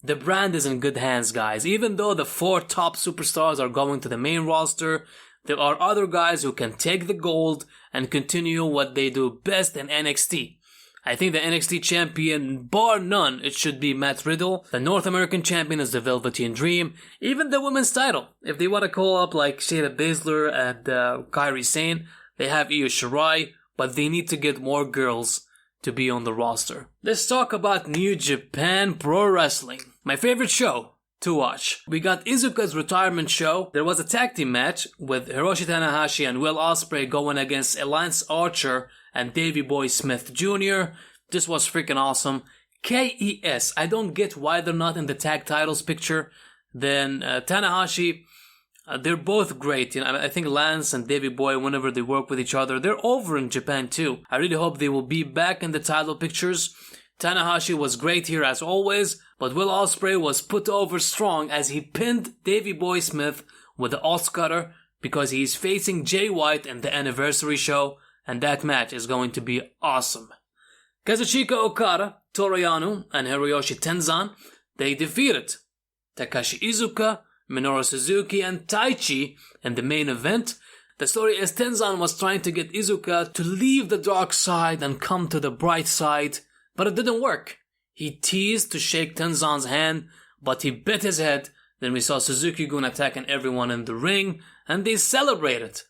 The brand is in good hands, guys. Even though the 4 top superstars are going to the main roster, there are other guys who can take the gold and continue what they do best in NXT. I think the NXT champion, bar none, it should be Matt Riddle. The North American champion is the Velveteen Dream. Even the women's title, if they want to call up like Shayna Baszler and Kairi Sane, they have Io Shirai, but they need to get more girls to be on the roster. Let's talk about New Japan Pro Wrestling. My favorite show to watch. We got Iizuka's retirement show. There was a tag team match with Hiroshi Tanahashi and Will Ospreay going against Lance Archer and Davey Boy Smith Jr. This was freaking awesome. KES, I don't get why they're not in the tag titles picture. Then Tanahashi, they're both great. I think Lance and Davey Boy, whenever they work with each other, they're over in Japan too. I really hope they will be back in the title pictures. Tanahashi was great here as always, but Will Ospreay was put over strong as he pinned Davey Boy Smith with the Oscutter because he's facing Jay White in the anniversary show, and that match is going to be awesome. Kazuchika Okada, Toru Yano, and Hiroyoshi Tenzan, they defeated Takashi Iizuka, Minoru Suzuki, and Taichi in the main event. The story is Tenzan was trying to get Iizuka to leave the dark side and come to the bright side, but it didn't work. He teased to shake Tenzan's hand, but he bit his head. Then we saw Suzuki-gun attacking everyone in the ring, and they celebrated.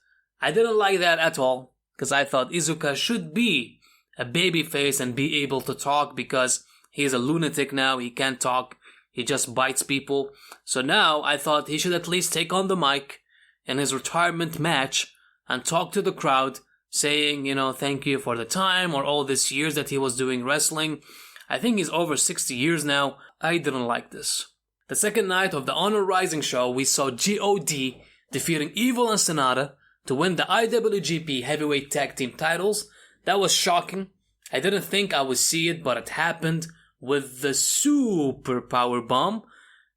I didn't like that at all, because I thought Iizuka should be a babyface and be able to talk, because he's a lunatic now, he can't talk, he just bites people. So now I thought he should at least take on the mic in his retirement match and talk to the crowd, saying, thank you for the time or all these years that he was doing wrestling. I think he's over 60 years now. I didn't like this. The second night of the Honor Rising show, we saw G.O.D. defeating Evil and Sonata to win the IWGP Heavyweight Tag Team titles. That was shocking. I didn't think I would see it, but it happened with the Super Power Bomb.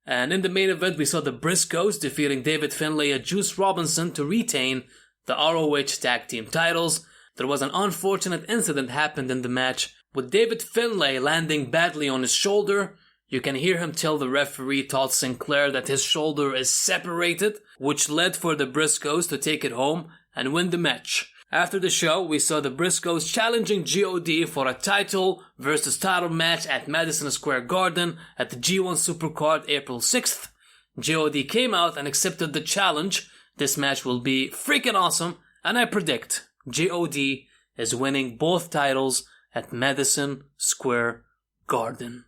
And in the main event, we saw the Briscoes defeating David Finlay and Juice Robinson to retain the ROH Tag Team titles. There was an unfortunate incident happened in the match with David Finlay landing badly on his shoulder. You can hear him tell the referee Todd Sinclair that his shoulder is separated, which led for the Briscoes to take it home and win the match. After the show, we saw the Briscoes challenging G.O.D. for a title versus title match at Madison Square Garden at the G1 Supercard April 6th. G.O.D. came out and accepted the challenge. This match will be freaking awesome, and I predict G.O.D. is winning both titles at Madison Square Garden.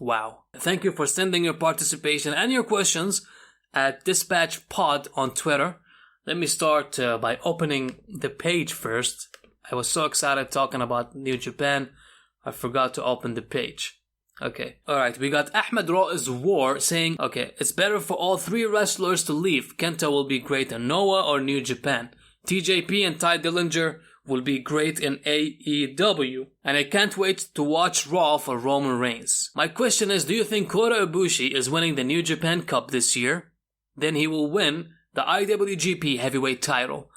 Wow. Thank you for sending your participation and your questions at Dispatch Pod on Twitter. Let me start by opening the page first. I was so excited talking about New Japan, I forgot to open the page. Okay, alright, we got Ahmed Ra'iz War saying, okay, it's better for all 3 wrestlers to leave. Kenta will be great in Noah or New Japan. TJP and Ty Dillinger will be great in AEW. And I can't wait to watch Raw for Roman Reigns. My question is, do you think Kota Ibushi is winning the New Japan Cup this year? Then he will win the IWGP Heavyweight title.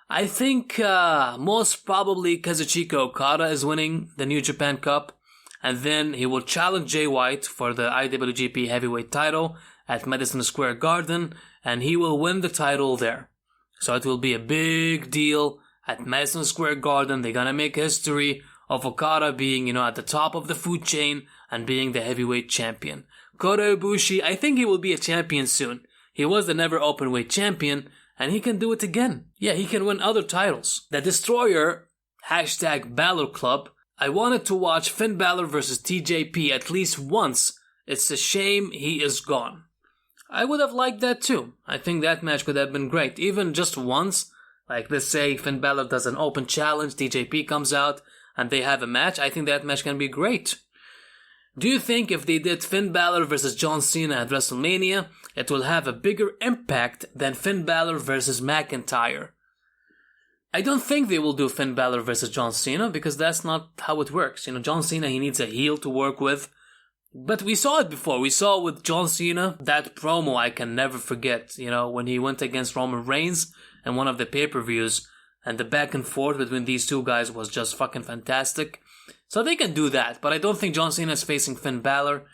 I think most probably Kazuchika Okada is winning the New Japan Cup, and then he will challenge Jay White for the IWGP Heavyweight title at Madison Square Garden, and he will win the title there. So it will be a big deal at Madison Square Garden. They're gonna make history of Okada being, at the top of the food chain and being the heavyweight champion. Kota Ibushi, I think he will be a champion soon. He was the never openweight champion, and he can do it again. Yeah, he can win other titles. The Destroyer, hashtag Balor Club. I wanted to watch Finn Balor versus TJP at least once. It's a shame he is gone. I would have liked that too. I think that match could have been great. Even just once. Like, let's say Finn Balor does an open challenge, TJP comes out, and they have a match. I think that match can be great. Do you think if they did Finn Balor versus John Cena at WrestleMania, it will have a bigger impact than Finn Balor versus McIntyre? I don't think they will do Finn Balor versus John Cena because that's not how it works. John Cena, he needs a heel to work with. But we saw it before. We saw with John Cena, that promo I can never forget. When he went against Roman Reigns in one of the pay-per-views, and the back and forth between these two guys was just fucking fantastic. So they can do that, but I don't think John Cena is facing Finn Balor.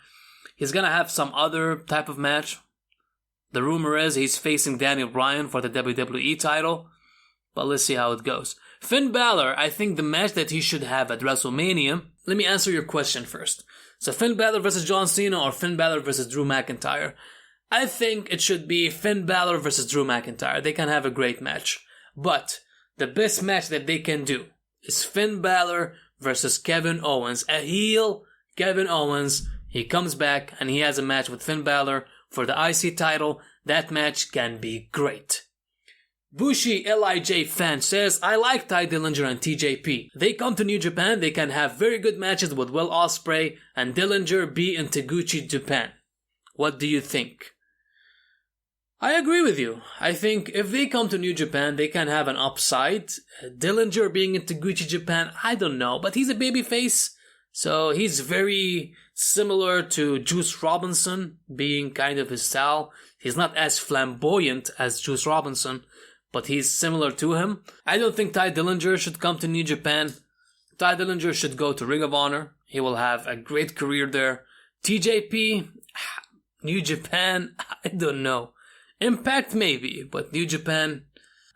He's gonna have some other type of match. The rumor is he's facing Daniel Bryan for the WWE title, but let's see how it goes. Finn Balor, I think the match that he should have at WrestleMania. Let me answer your question first. So Finn Balor versus John Cena or Finn Balor versus Drew McIntyre? I think it should be Finn Balor versus Drew McIntyre. They can have a great match. But the best match that they can do is Finn Balor versus Kevin Owens. A heel Kevin Owens. He comes back and he has a match with Finn Balor for the IC title. That match can be great. Bushi LIJ fan says, I like Ty Dillinger and TJP. They come to New Japan, they can have very good matches with Will Ospreay and Dillinger be in Taguchi, Japan. What do you think? I agree with you. I think if they come to New Japan, they can have an upside. Dillinger being in Taguchi, Japan, I don't know, but he's a babyface, so he's very similar to Juice Robinson, being kind of his style. He's not as flamboyant as Juice Robinson, but he's similar to him. I don't think Ty Dillinger should come to New Japan. Ty Dillinger should go to Ring of Honor. He will have a great career there. TJP, New Japan, I don't know. Impact maybe, but New Japan,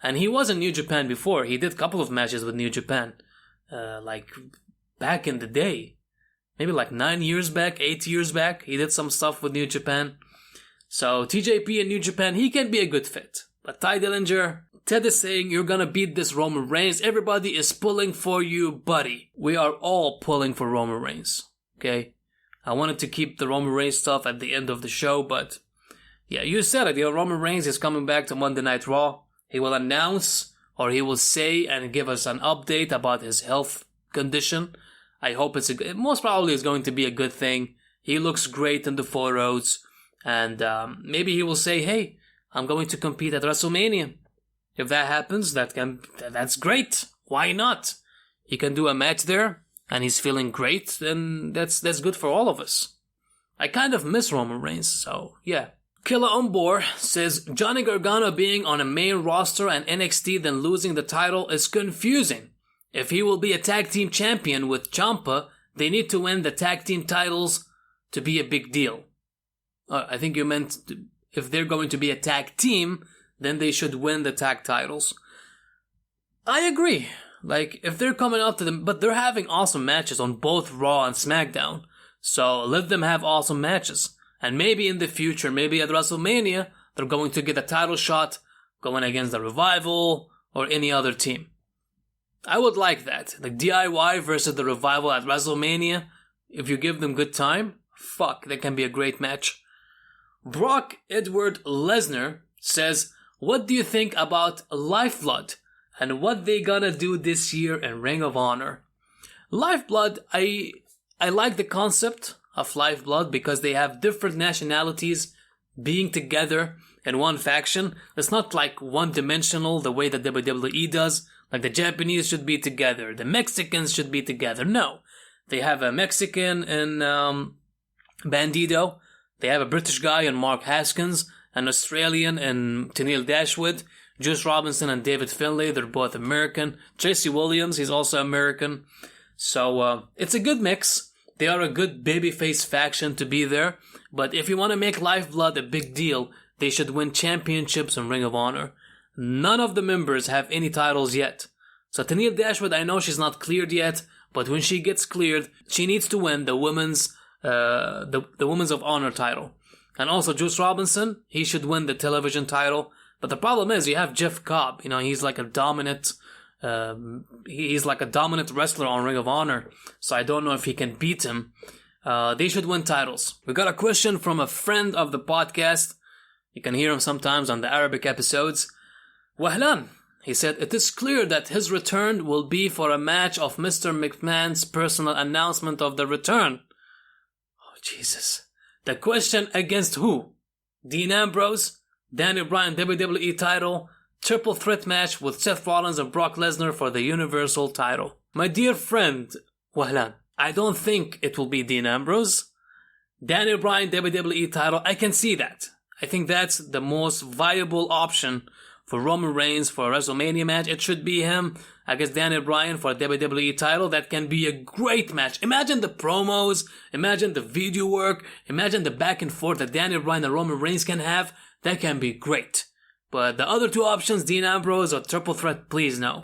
and he was in New Japan before. He did a couple of matches with New Japan, like back in the day, maybe like 9 years back, 8 years back. He did some stuff with New Japan. So TJP in New Japan, he can be a good fit. But Ty Dillinger, Ted is saying you're gonna beat this Roman Reigns. Everybody is pulling for you, buddy. We are all pulling for Roman Reigns. Okay, I wanted to keep the Roman Reigns stuff at the end of the show, but yeah, you said it. Roman Reigns is coming back to Monday Night Raw. He will announce, or he will say and give us an update about his health condition. I hope it most probably is going to be a good thing. He looks great in the photos, and maybe he will say, "Hey, I'm going to compete at WrestleMania." If that happens, that's great. Why not? He can do a match there, and he's feeling great, then that's good for all of us. I kind of miss Roman Reigns, so yeah. Killa Umbor says, Johnny Gargano being on a main roster and NXT then losing the title is confusing. If he will be a tag team champion with Ciampa, they need to win the tag team titles to be a big deal. I think you meant if they're going to be a tag team, then they should win the tag titles. I agree. Like, if they're coming out to them, but they're having awesome matches on both Raw and SmackDown. So let them have awesome matches. And maybe in the future, maybe at WrestleMania, they're going to get a title shot going against the Revival or any other team. I would like that. Like DIY versus the Revival at WrestleMania. If you give them good time, that can be a great match. Brock Edward Lesnar says, what do you think about Lifeblood and what they gonna do this year in Ring of Honor? Lifeblood, I like the concept of Lifeblood because they have different nationalities being together in one faction. It's not like one-dimensional the way that WWE does. Like the Japanese should be together, the Mexicans should be together. No, they have a Mexican in Bandido. They have a British guy in Mark Haskins, an Australian in Tennille Dashwood, Juice Robinson and David Finlay, they're both American. Tracy Williams, he's also American. So it's a good mix. They are a good babyface faction to be there. But if you want to make Lifeblood a big deal, they should win championships in Ring of Honor. None of the members have any titles yet. So Tennille Dashwood, I know she's not cleared yet, but when she gets cleared, she needs to win the women's the Women's of Honor title. And also Juice Robinson, he should win the television title. But the problem is you have Jeff Cobb. He's like a dominant. He's like a dominant wrestler on Ring of Honor. So I don't know if he can beat him. They should win titles. We got a question from a friend of the podcast. You can hear him sometimes on the Arabic episodes. Wahlan. He said, it is clear that his return will be for a match of Mr. McMahon's personal announcement of the return. Oh, Jesus. The question against who? Dean Ambrose? Daniel Bryan WWE title? Triple threat match with Seth Rollins and Brock Lesnar for the Universal title. My dear friend, Wahlan, I don't think it will be Dean Ambrose. Daniel Bryan WWE title, I can see that. I think that's the most viable option for Roman Reigns for a WrestleMania match. It should be him against Daniel Bryan for a WWE title. That can be a great match. Imagine the promos, imagine the video work, imagine the back and forth that Daniel Bryan and Roman Reigns can have. That can be great. But the other two options, Dean Ambrose or Triple Threat, please no.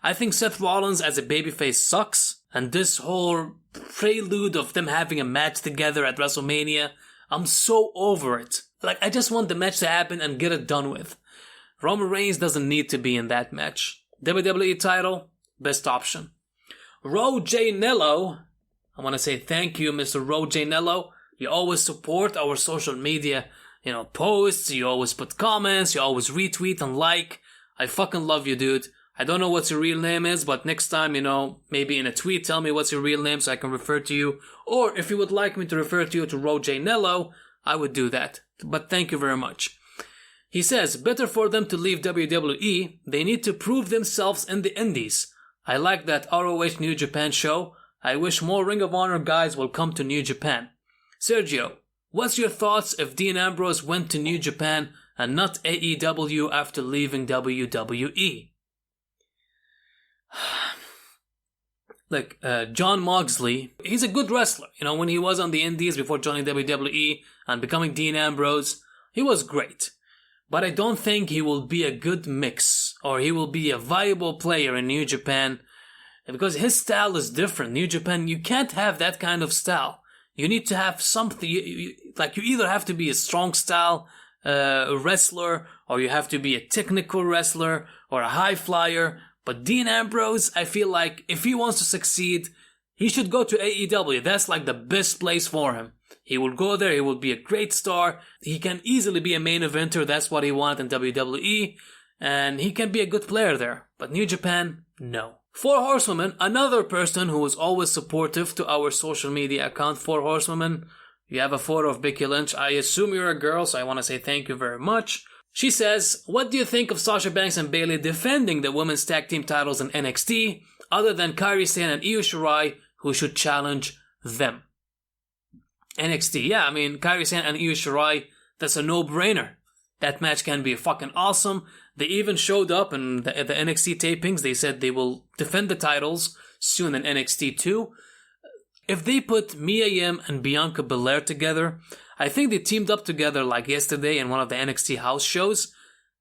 I think Seth Rollins as a babyface sucks. And this whole prelude of them having a match together at WrestleMania, I'm so over it. I just want the match to happen and get it done with. Roman Reigns doesn't need to be in that match. WWE title, best option. Ro J. Nello, I want to say thank you, Mr. Ro J. Nello. You always support our social media, posts. You always put comments. You always retweet and like. I fucking love you, dude. I don't know what your real name is, but next time, maybe in a tweet, tell me what's your real name so I can refer to you. Or if you would like me to refer to you to Ro J. Nello, I would do that. But thank you very much. He says, better for them to leave WWE. They need to prove themselves in the indies. I like that ROH New Japan show. I wish more Ring of Honor guys will come to New Japan. Sergio, what's your thoughts if Dean Ambrose went to New Japan and not AEW after leaving WWE? Look, John Moxley, he's a good wrestler. When he was on the indies before joining WWE and becoming Dean Ambrose, he was great. But I don't think he will be a good mix or he will be a viable player in New Japan because his style is different. New Japan, you can't have that kind of style. You need to have something, you either have to be a strong style wrestler or you have to be a technical wrestler or a high flyer. But Dean Ambrose, I feel like if he wants to succeed, he should go to AEW. That's the best place for him. He will go there, he will be a great star. He can easily be a main eventer, that's what he wanted in WWE. And he can be a good player there. But New Japan, no. Four Horsewomen, another person who is always supportive to our social media account, Four Horsewomen. You have a photo of Becky Lynch. I assume you're a girl, so I want to say thank you very much. She says, what do you think of Sasha Banks and Bayley defending the women's tag team titles in NXT, other than Kairi Sane and Io Shirai, who should challenge them? NXT, yeah, Kairi Sane and Io Shirai, that's a no-brainer. That match can be fucking awesome. They even showed up in the NXT tapings. They said they will defend the titles soon in NXT too. If they put Mia Yim and Bianca Belair together, I think they teamed up together yesterday in one of the NXT house shows.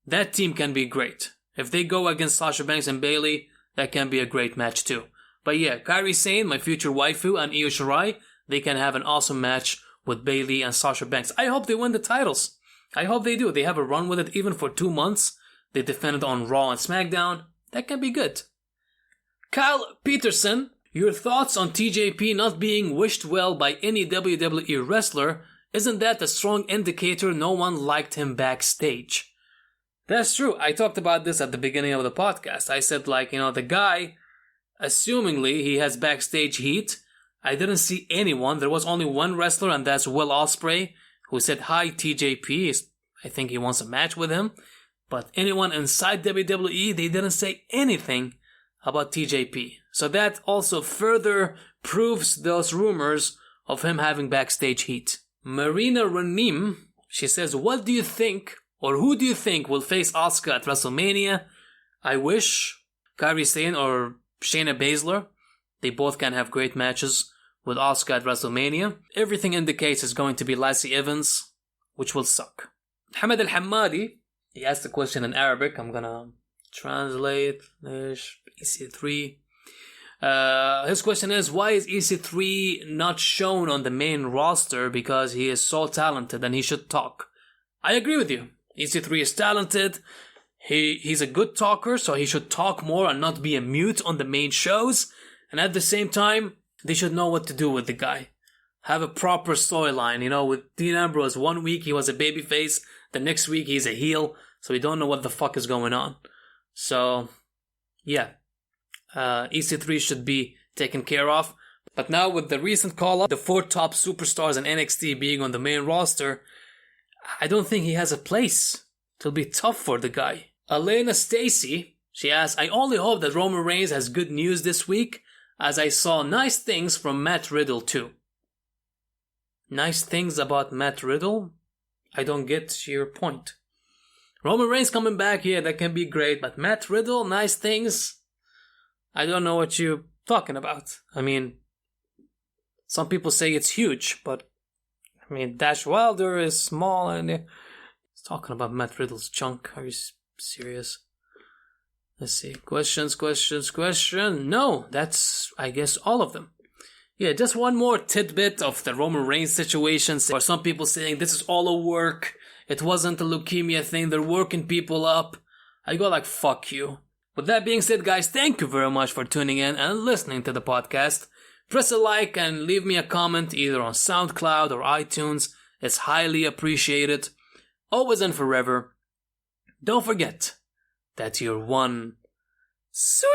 That team can be great. If they go against Sasha Banks and Bayley, that can be a great match too. But yeah, Kairi Sane, my future waifu, and Io Shirai, they can have an awesome match with Bayley and Sasha Banks. I hope they win the titles. I hope they do. They have a run with it even for 2 months. They defended on Raw and SmackDown. That can be good. Kyle Peterson, your thoughts on TJP not being wished well by any WWE wrestler? Isn't that a strong indicator no one liked him backstage? That's true. I talked about this at the beginning of the podcast. I said, the guy, assumingly he has backstage heat. I didn't see anyone. There was only one wrestler, and that's Will Ospreay, who said hi TJP. I think he wants a match with him. But anyone inside WWE, they didn't say anything about TJP. So that also further proves those rumors of him having backstage heat. Marina Ranim, she says, what do you think, or who do you think will face Asuka at WrestleMania? I wish Kairi Sane or Shayna Baszler. They both can have great matches with Asuka at WrestleMania. Everything indicates it's going to be Lacey Evans, which will suck. Hamad Al-Hammadi, he asked the question in Arabic. I'm gonna translate. EC3. His question is, why is EC3 not shown on the main roster? Because he is so talented and he should talk. I agree with you. EC3 is talented. He's a good talker, so he should talk more and not be a mute on the main shows. And at the same time, they should know what to do with the guy. Have a proper storyline. With Dean Ambrose, 1 week he was a babyface, the next week he's a heel, so we don't know what the fuck is going on. So, yeah. EC3 should be taken care of. But now with the recent call-up, the 4 top superstars in NXT being on the main roster, I don't think he has a place. It'll be tough for the guy. Elena Stacy, she asks, I only hope that Roman Reigns has good news this week, as I saw nice things from Matt Riddle too. Nice things about Matt Riddle? I don't get your point. Roman Reigns coming back, yeah, that can be great, but Matt Riddle, nice things? I don't know what you're talking about. I mean, some people say it's huge, but Dash Wilder is small and he's talking about Matt Riddle's junk. Are you serious? Let's see. Questions. No, that's, I guess, all of them. Yeah, just one more tidbit of the Roman Reigns situation. Or some people saying this is all a work. It wasn't a leukemia thing. They're working people up. I go like, fuck you. With that being said, guys, thank you very much for tuning in and listening to the podcast. Press a like and leave me a comment either on SoundCloud or iTunes. It's highly appreciated. Always and forever. Don't forget that you're one sweet